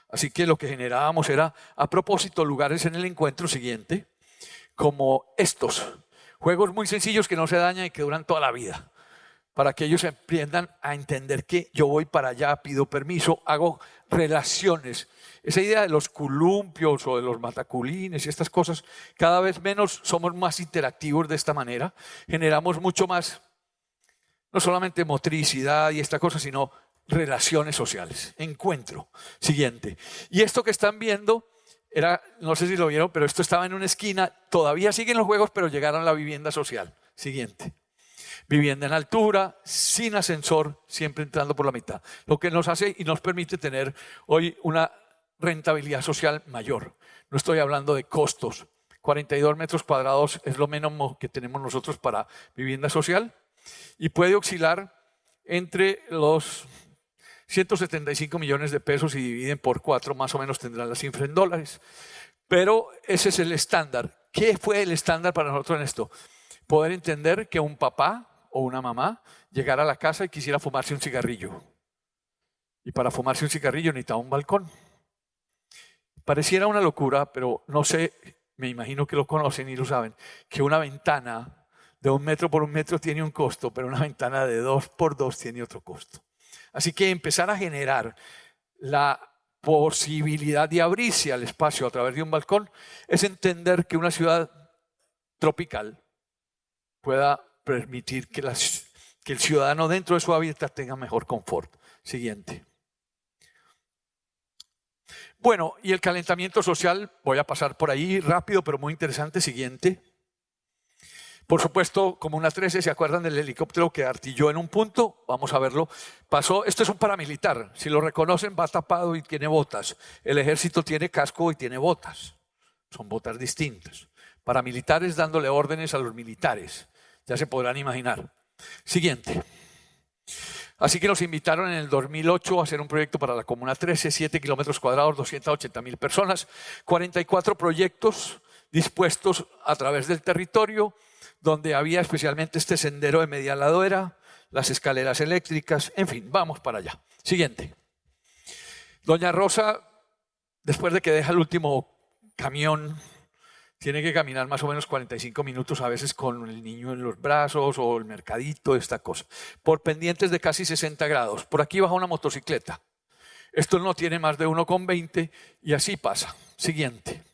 Así que lo que generábamos era, a propósito, lugares en el encuentro siguiente, como estos, juegos muy sencillos que no se dañan y que duran toda la vida, para que ellos aprendan a entender que yo voy para allá, pido permiso, hago relaciones. Esa idea de los columpios o de los mataculines y estas cosas, cada vez menos somos más interactivos de esta manera, generamos mucho más, no solamente motricidad y esta cosa, sino relaciones sociales, encuentro. Siguiente. Y esto que están viendo era, no sé si lo vieron, pero esto estaba en una esquina, todavía siguen los juegos, pero llegaron a la vivienda social. Siguiente. Vivienda en altura, sin ascensor, siempre entrando por la mitad. Lo que nos hace y nos permite tener hoy una rentabilidad social mayor. No estoy hablando de costos. 42 metros cuadrados es lo mínimo que tenemos nosotros para vivienda social y puede oscilar entre los 175 millones de pesos y dividen por 4, más o menos tendrán la cifra en dólares. Pero ese es el estándar. ¿Qué fue el estándar para nosotros en esto? Poder entender que un papá o una mamá llegara a la casa y quisiera fumarse un cigarrillo. Y para fumarse un cigarrillo necesitaba un balcón. Pareciera una locura, pero no sé, me imagino que lo conocen y lo saben, que una ventana de 1 metro por 1 metro tiene un costo, pero una ventana de 2 por 2 tiene otro costo. Así que empezar a generar la posibilidad de abrirse al espacio a través de un balcón es entender que una ciudad tropical pueda permitir que el ciudadano dentro de su hábitat tenga mejor confort. Siguiente. Bueno, y el calentamiento social, voy a pasar por ahí rápido, pero muy interesante. Siguiente. Por supuesto, Comuna 13, ¿se acuerdan del helicóptero que artilló en un punto? Vamos a verlo. Pasó, esto es un paramilitar. Si lo reconocen, va tapado y tiene botas. El ejército tiene casco y tiene botas. Son botas distintas. Paramilitares dándole órdenes a los militares. Ya se podrán imaginar. Siguiente. Así que nos invitaron en el 2008 a hacer un proyecto para la Comuna 13, 7 kilómetros cuadrados, 280.000 personas, 44 proyectos dispuestos a través del territorio, donde había especialmente este sendero de media ladera, las escaleras eléctricas, en fin, vamos para allá. Siguiente. Doña Rosa, después de que deja el último camión, tiene que caminar más o menos 45 minutos, a veces con el niño en los brazos o el mercadito, esta cosa, por pendientes de casi 60 grados. Por aquí baja una motocicleta. Esto no tiene más de 1,20 y así pasa. Siguiente.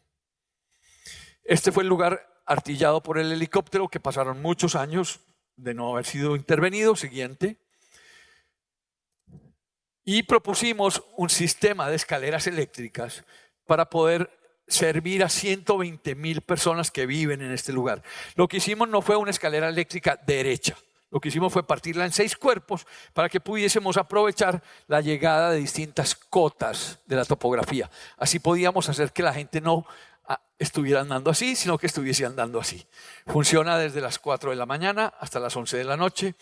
Este fue el lugar artillado por el helicóptero, que pasaron muchos años de no haber sido intervenido. Siguiente. Y propusimos un sistema de escaleras eléctricas para poder servir a 120.000 personas que viven en este lugar. Lo que hicimos no fue una escalera eléctrica derecha. Lo que hicimos fue partirla en 6 cuerpos para que pudiésemos aprovechar la llegada de distintas cotas de la topografía. Así podíamos hacer que la gente no estuviera andando así, sino que estuviese andando así. Funciona desde las 4 de la mañana hasta las 11 de la noche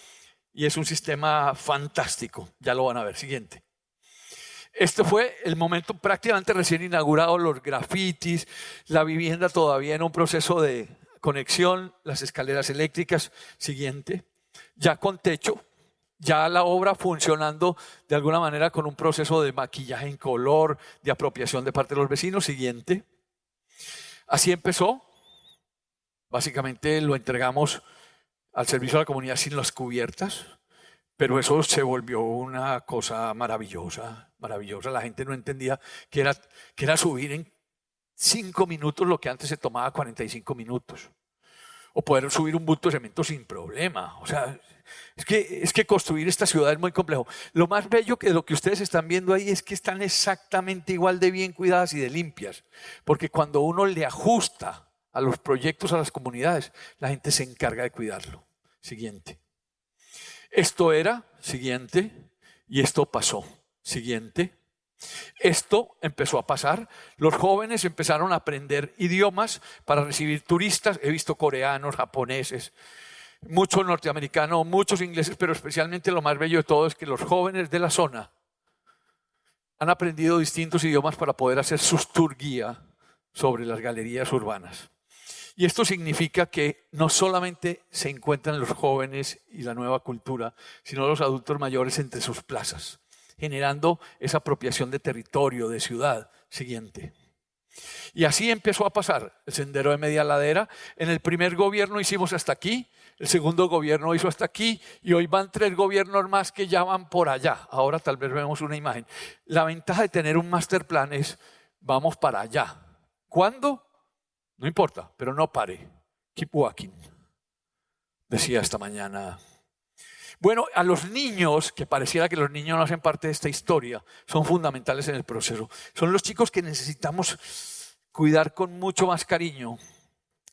y es un sistema fantástico. Ya lo van a ver. Siguiente. Este fue el momento prácticamente recién inaugurado, los grafitis, la vivienda todavía en un proceso de conexión, las escaleras eléctricas. Siguiente. Ya con techo, ya la obra funcionando de alguna manera con un proceso de maquillaje en color, de apropiación de parte de los vecinos. Siguiente. Así empezó. Básicamente lo entregamos al servicio de la comunidad sin las cubiertas, pero eso se volvió una cosa maravillosa, maravillosa. La gente no entendía que era subir en 5 minutos lo que antes se tomaba 45 minutos. O poder subir un bulto de cemento sin problema. O sea, es que construir esta ciudad es muy complejo. Lo más bello que lo que ustedes están viendo ahí es que están exactamente igual de bien cuidadas y de limpias. Porque cuando uno le ajusta a los proyectos, a las comunidades, la gente se encarga de cuidarlo. Siguiente. Esto era, siguiente, y esto pasó. Siguiente. Esto empezó a pasar, los jóvenes empezaron a aprender idiomas para recibir turistas. He visto coreanos, japoneses, muchos norteamericanos, muchos ingleses, pero especialmente lo más bello de todo es que los jóvenes de la zona han aprendido distintos idiomas para poder hacer sus tour guía sobre las galerías urbanas. Y esto significa que no solamente se encuentran los jóvenes y la nueva cultura, sino los adultos mayores entre sus plazas, generando esa apropiación de territorio, de ciudad. Siguiente. Y así empezó a pasar el sendero de media ladera. En el primer gobierno hicimos hasta aquí, el segundo gobierno hizo hasta aquí y hoy van 3 gobiernos más que ya van por allá. Ahora tal vez vemos una imagen. La ventaja de tener un master plan es vamos para allá. ¿Cuándo? No importa, pero no pare. Keep walking, decía esta mañana. Bueno, a los niños, que pareciera que los niños no hacen parte de esta historia, son fundamentales en el proceso. Son los chicos que necesitamos cuidar con mucho más cariño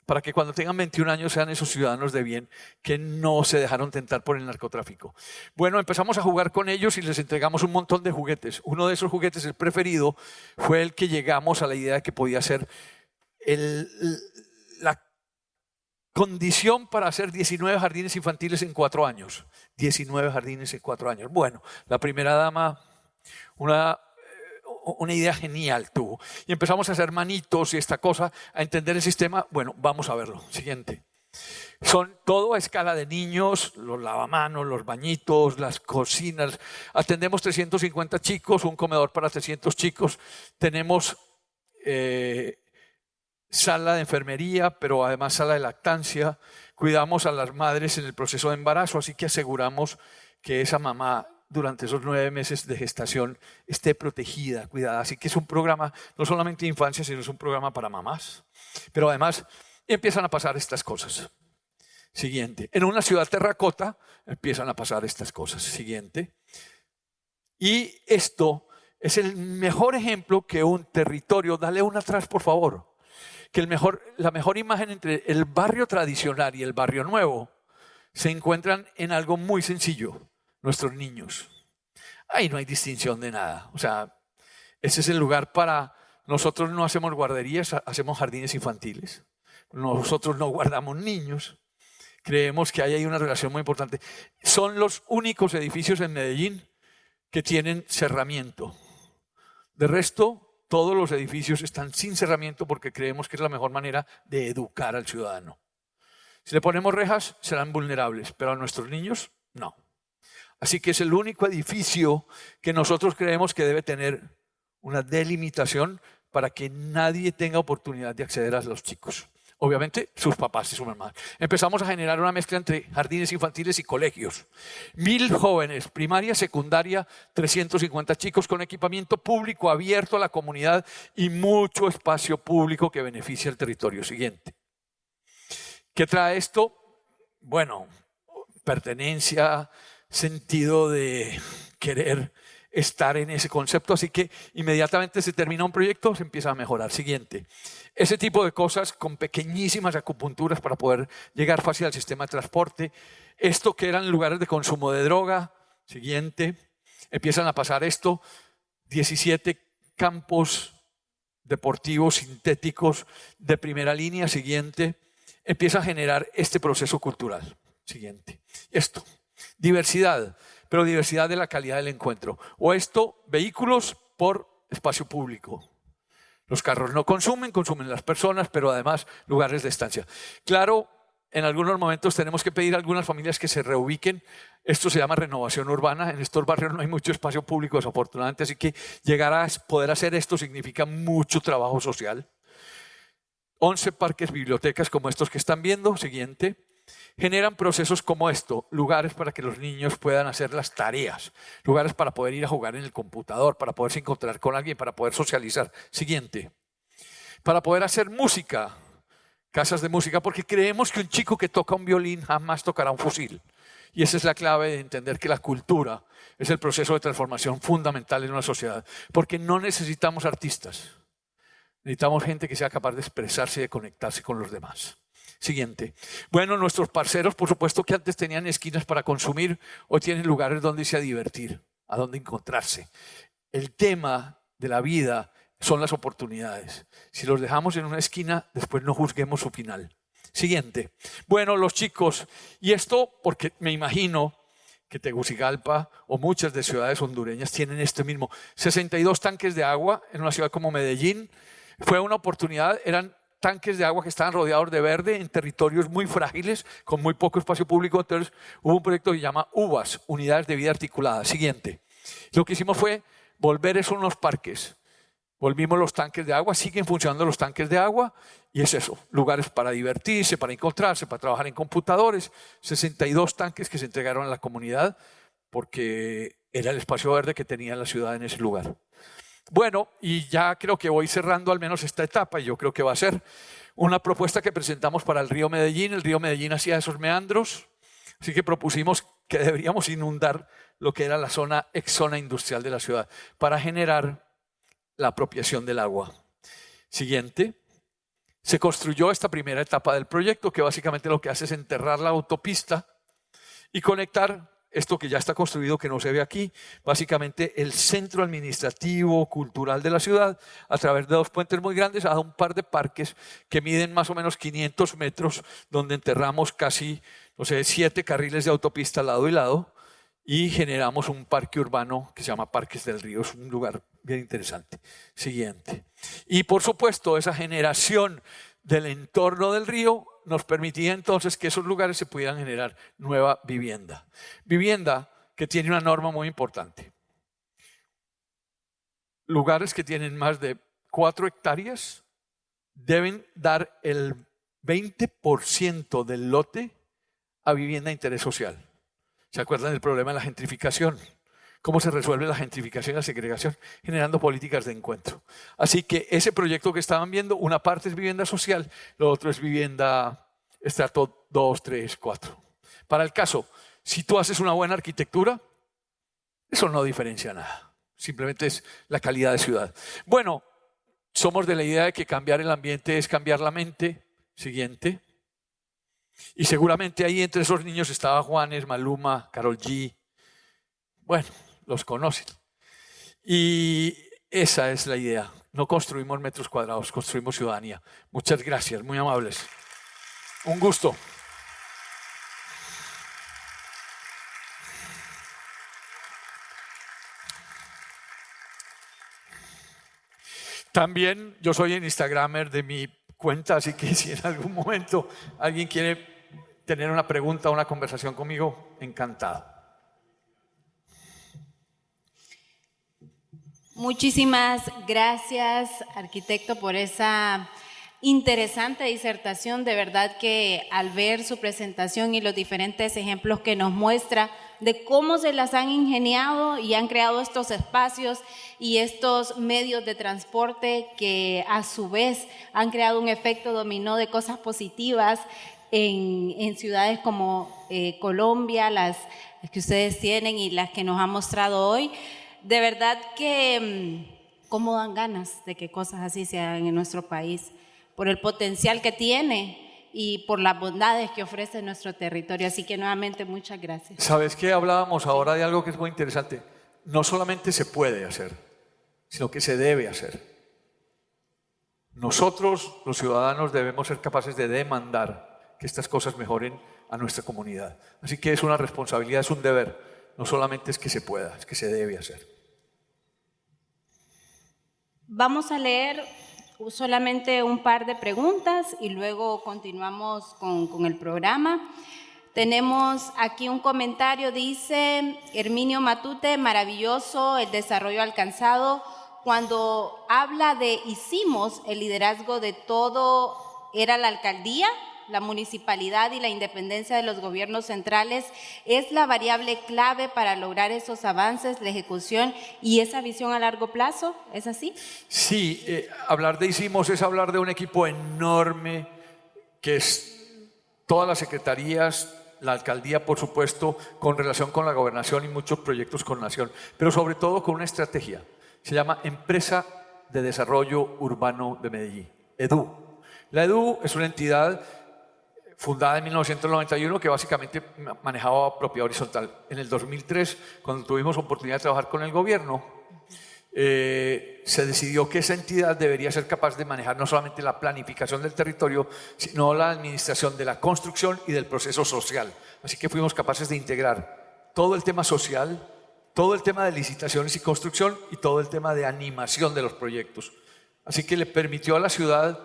para que cuando tengan 21 años sean esos ciudadanos de bien que no se dejaron tentar por el narcotráfico. Bueno, empezamos a jugar con ellos y les entregamos un montón de juguetes. Uno de esos juguetes, el preferido, fue el que llegamos a la idea de que podía ser la condición para hacer 19 jardines infantiles en 4 años. 19 jardines en 4 años. Bueno, la primera dama, una idea genial tuvo. Y empezamos a hacer manitos y esta cosa, a entender el sistema. Bueno, vamos a verlo. Siguiente. Son todo a escala de niños, los lavamanos, los bañitos, las cocinas. Atendemos 350 chicos, un comedor para 300 chicos. Tenemos sala de enfermería, pero además sala de lactancia. Cuidamos a las madres en el proceso de embarazo, así que aseguramos que esa mamá durante esos 9 meses de gestación esté protegida, cuidada. Así que es un programa no solamente de infancia, sino es un programa para mamás. Pero además empiezan a pasar estas cosas. Siguiente. En una ciudad terracota empiezan a pasar estas cosas. Siguiente. Y esto es el mejor ejemplo que un territorio, dale una atrás por favor, que la mejor imagen entre el barrio tradicional y el barrio nuevo se encuentran en algo muy sencillo, nuestros niños. Ahí no hay distinción de nada. O sea, ese es el lugar para... Nosotros no hacemos guarderías, hacemos jardines infantiles. Nosotros no guardamos niños. Creemos que ahí hay una relación muy importante. Son los únicos edificios en Medellín que tienen cerramiento. De resto, todos los edificios están sin cerramiento porque creemos que es la mejor manera de educar al ciudadano. Si le ponemos rejas, serán vulnerables, pero a nuestros niños, no. Así que es el único edificio que nosotros creemos que debe tener una delimitación para que nadie tenga oportunidad de acceder a los chicos. Obviamente, sus papás y sus mamás. Empezamos a generar una mezcla entre jardines infantiles y colegios. 1000 jóvenes, primaria, secundaria, 350 chicos con equipamiento público abierto a la comunidad y mucho espacio público que beneficia el territorio. Siguiente. ¿Qué trae esto? Bueno, pertenencia, sentido de querer estar en ese concepto, así que inmediatamente se termina un proyecto, se empieza a mejorar. Siguiente. Ese tipo de cosas con pequeñísimas acupunturas para poder llegar fácil al sistema de transporte. Esto que eran lugares de consumo de droga. Siguiente. Empiezan a pasar esto. 17 campos deportivos sintéticos de primera línea. Siguiente. Empieza a generar este proceso cultural. Siguiente. Esto. Diversidad, pero diversidad de la calidad del encuentro. O esto, vehículos por espacio público. Los carros no consumen las personas, pero además lugares de estancia. Claro, en algunos momentos tenemos que pedir a algunas familias que se reubiquen. Esto se llama renovación urbana. En estos barrios no hay mucho espacio público, desafortunadamente, así que llegar a poder hacer esto significa mucho trabajo social. 11 parques, bibliotecas como estos que están viendo. Siguiente. Generan procesos como esto, lugares para que los niños puedan hacer las tareas, lugares para poder ir a jugar en el computador, para poderse encontrar con alguien, para poder socializar. Siguiente. Para poder hacer música, casas de música, porque creemos que un chico que toca un violín jamás tocará un fusil. Y esa es la clave de entender que la cultura es el proceso de transformación fundamental en una sociedad, porque no necesitamos artistas, necesitamos gente que sea capaz de expresarse y de conectarse con los demás. Siguiente. Bueno, nuestros parceros, por supuesto que antes tenían esquinas para consumir, hoy tienen lugares donde irse a divertir, a donde encontrarse. El tema de la vida son las oportunidades. Si los dejamos en una esquina, después no juzguemos su final. Siguiente. Bueno, los chicos, y esto porque me imagino que Tegucigalpa o muchas de ciudades hondureñas tienen este mismo. 62 tanques de agua en una ciudad como Medellín. Fue una oportunidad, eran tanques de agua que estaban rodeados de verde en territorios muy frágiles, con muy poco espacio público. Entonces hubo un proyecto que se llama UVAS, Unidades de Vida Articulada. Siguiente. Lo que hicimos fue volver eso unos parques. Volvimos los tanques de agua, siguen funcionando los tanques de agua y es eso, lugares para divertirse, para encontrarse, para trabajar en computadores. 62 tanques que se entregaron a la comunidad porque era el espacio verde que tenía la ciudad en ese lugar. Bueno, y ya creo que voy cerrando al menos esta etapa y yo creo que va a ser una propuesta que presentamos para el río Medellín. El río Medellín hacía esos meandros, así que propusimos que deberíamos inundar lo que era la zona ex-zona industrial de la ciudad para generar la apropiación del agua. Siguiente. Se construyó esta primera etapa del proyecto que básicamente lo que hace es enterrar la autopista y conectar esto que ya está construido, que no se ve aquí, básicamente el centro administrativo, cultural de la ciudad, a través de dos puentes muy grandes, a un par de parques que miden más o menos 500 metros, donde enterramos casi, no sé, 7 carriles de autopista lado y lado, y generamos un parque urbano que se llama Parques del Río. Es un lugar bien interesante. Siguiente. Y por supuesto, esa generación del entorno del río nos permitía entonces que esos lugares se pudieran generar nueva vivienda. Vivienda que tiene una norma muy importante. Lugares que tienen más de 4 hectáreas deben dar el 20% del lote a vivienda de interés social. ¿Se acuerdan del problema de la gentrificación? ¿Cómo se resuelve la gentrificación y la segregación? Generando políticas de encuentro. Así que ese proyecto que estaban viendo, una parte es vivienda social, lo otro es vivienda estrato 2, 3, 4. Para el caso, si tú haces una buena arquitectura, eso no diferencia nada. Simplemente es la calidad de ciudad. Bueno, somos de la idea de que cambiar el ambiente es cambiar la mente. Siguiente. Y seguramente ahí entre esos niños estaba Juanes, Maluma, Karol G. Bueno, los conocen. Y esa es la idea. No construimos metros cuadrados, construimos ciudadanía. Muchas gracias, muy amables. Un gusto. También yo soy el Instagramer de mi cuenta, así que si en algún momento alguien quiere tener una pregunta o una conversación conmigo, encantado. Muchísimas gracias, arquitecto, por esa interesante disertación. De verdad que al ver su presentación y los diferentes ejemplos que nos muestra de cómo se las han ingeniado y han creado estos espacios y estos medios de transporte que a su vez han creado un efecto dominó de cosas positivas en ciudades como Colombia, las que ustedes tienen y las que nos han mostrado hoy. De verdad que cómo dan ganas de que cosas así se hagan en nuestro país, por el potencial que tiene y por las bondades que ofrece nuestro territorio. Así que nuevamente muchas gracias. ¿Sabes qué? Hablábamos ahora de algo que es muy interesante. No solamente se puede hacer, sino que se debe hacer. Nosotros, los ciudadanos, debemos ser capaces de demandar que estas cosas mejoren a nuestra comunidad. Así que es una responsabilidad, es un deber. No solamente es que se pueda, es que se debe hacer. Vamos a leer solamente un par de preguntas y luego continuamos con el programa. Tenemos aquí un comentario, dice Herminio Matute, maravilloso el desarrollo alcanzado. Cuando habla de hicimos, el liderazgo de todo era la alcaldía, la municipalidad y la independencia de los gobiernos centrales es la variable clave para lograr esos avances, la ejecución y esa visión a largo plazo. ¿Es así? Sí, hablar de hicimos es hablar de un equipo enorme que es todas las secretarías, la alcaldía, por supuesto, con relación con la gobernación y muchos proyectos con nación, pero sobre todo con una estrategia. Se llama Empresa de Desarrollo Urbano de Medellín, EDU. La EDU es una entidad fundada en 1991 que básicamente manejaba propiedad horizontal. En el 2003, cuando tuvimos oportunidad de trabajar con el gobierno, se decidió que esa entidad debería ser capaz de manejar no solamente la planificación del territorio, sino la administración de la construcción y del proceso social. Así que fuimos capaces de integrar todo el tema social, todo el tema de licitaciones y construcción y todo el tema de animación de los proyectos. Así que le permitió a la ciudad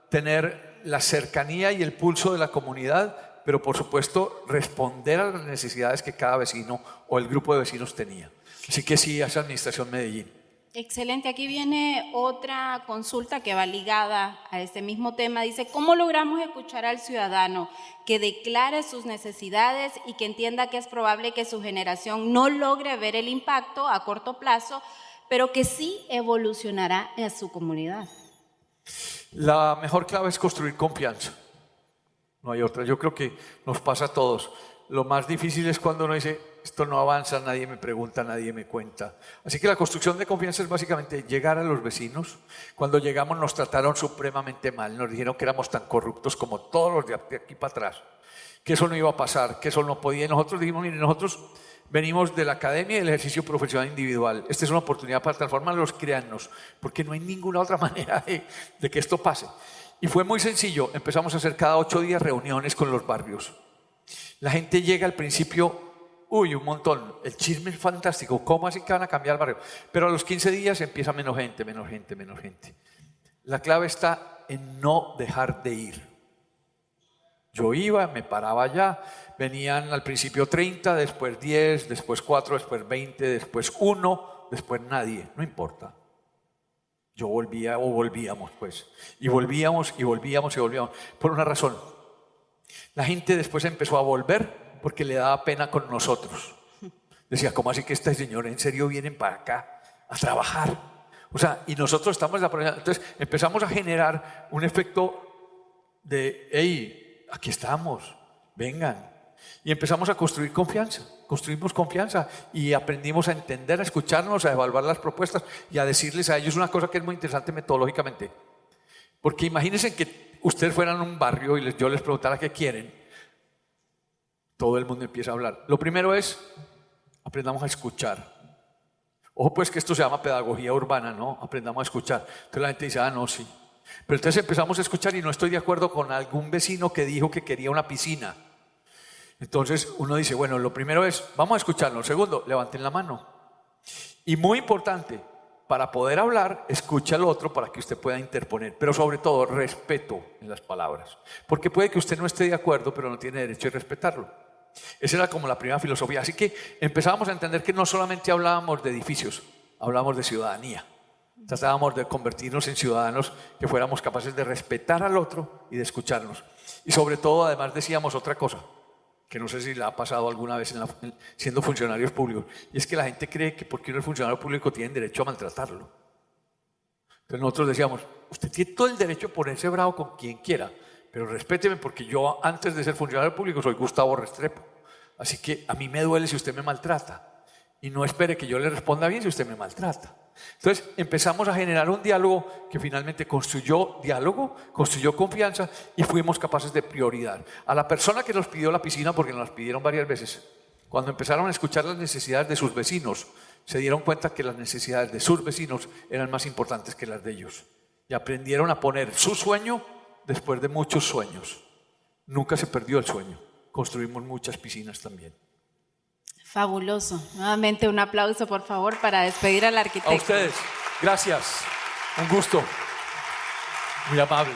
tener la cercanía y el pulso de la comunidad, pero por supuesto responder a las necesidades que cada vecino o el grupo de vecinos tenía. Así que sí, esa administración Medellín. Excelente, aquí viene otra consulta que va ligada a este mismo tema. Dice, ¿cómo logramos escuchar al ciudadano que declare sus necesidades y que entienda que es probable que su generación no logre ver el impacto a corto plazo, pero que sí evolucionará en su comunidad? La mejor clave es construir confianza. No hay otra. Yo creo que nos pasa a todos. Lo más difícil es cuando uno dice, esto no avanza, nadie me pregunta, nadie me cuenta. Así que la construcción de confianza es básicamente llegar a los vecinos. Cuando llegamos nos trataron supremamente mal, nos dijeron que éramos tan corruptos como todos los de aquí para atrás, que eso no iba a pasar, que eso no podía. Y nosotros dijimos, miren, nosotros venimos de la academia y del ejercicio profesional individual. Esta es una oportunidad para transformarlos, créannos, porque no hay ninguna otra manera de que esto pase. Y fue muy sencillo, empezamos a hacer cada 8 días reuniones con los barrios. La gente llega al principio, uy, un montón, el chisme es fantástico, ¿cómo así que van a cambiar el barrio? Pero a los 15 días empieza menos gente, menos gente, menos gente. La clave está en no dejar de ir. Yo iba, me paraba allá, venían al principio 30, después 10, después 4, después 20, después 1, después nadie, no importa. Yo volvía o volvíamos pues, y volvíamos y volvíamos y volvíamos, por una razón. La gente después empezó a volver porque le daba pena con nosotros. Decía, ¿cómo así que este señor en serio vienen para acá a trabajar? O sea, y nosotros estamos en la provincia. Entonces empezamos a generar un efecto de, hey, aquí estamos, vengan. Y empezamos a construir confianza, construimos confianza y aprendimos a entender, a escucharnos, a evaluar las propuestas y a decirles a ellos una cosa que es muy interesante metodológicamente. Porque imagínense que ustedes fueran a un barrio y yo les preguntara qué quieren. Todo el mundo empieza a hablar. Lo primero es, aprendamos a escuchar. Ojo pues que esto se llama pedagogía urbana, ¿no? Aprendamos a escuchar. Entonces la gente dice, ah, no, sí. Pero entonces empezamos a escuchar y no estoy de acuerdo con algún vecino que dijo que quería una piscina. Entonces uno dice, bueno, lo primero es, vamos a escucharlo. Segundo, levanten la mano. Y muy importante, para poder hablar, escucha al otro para que usted pueda interponer. Pero sobre todo, respeto en las palabras. Porque puede que usted no esté de acuerdo, pero no tiene derecho a respetarlo. Esa era como la primera filosofía. Así que empezábamos a entender que no solamente hablábamos de edificios, hablábamos de ciudadanía. Tratábamos de convertirnos en ciudadanos que fuéramos capaces de respetar al otro y de escucharnos. Y sobre todo, además, decíamos otra cosa, que no sé si le ha pasado alguna vez siendo funcionarios públicos, y es que la gente cree que porque uno es funcionario público tiene derecho a maltratarlo. Entonces nosotros decíamos, usted tiene todo el derecho a ponerse bravo con quien quiera, pero respéteme porque yo antes de ser funcionario público soy Gustavo Restrepo, así que a mí me duele si usted me maltrata y no espere que yo le responda bien si usted me maltrata. Entonces empezamos a generar un diálogo que finalmente construyó diálogo, construyó confianza y fuimos capaces de prioridad. A la persona que nos pidió la piscina, porque nos las pidieron varias veces, cuando empezaron a escuchar las necesidades de sus vecinos, se dieron cuenta que las necesidades de sus vecinos eran más importantes que las de ellos. Y aprendieron a poner su sueño después de muchos sueños. Nunca se perdió el sueño. Construimos muchas piscinas también. Fabuloso. Nuevamente un aplauso, por favor, para despedir al arquitecto. A ustedes, gracias. Un gusto. Muy amable.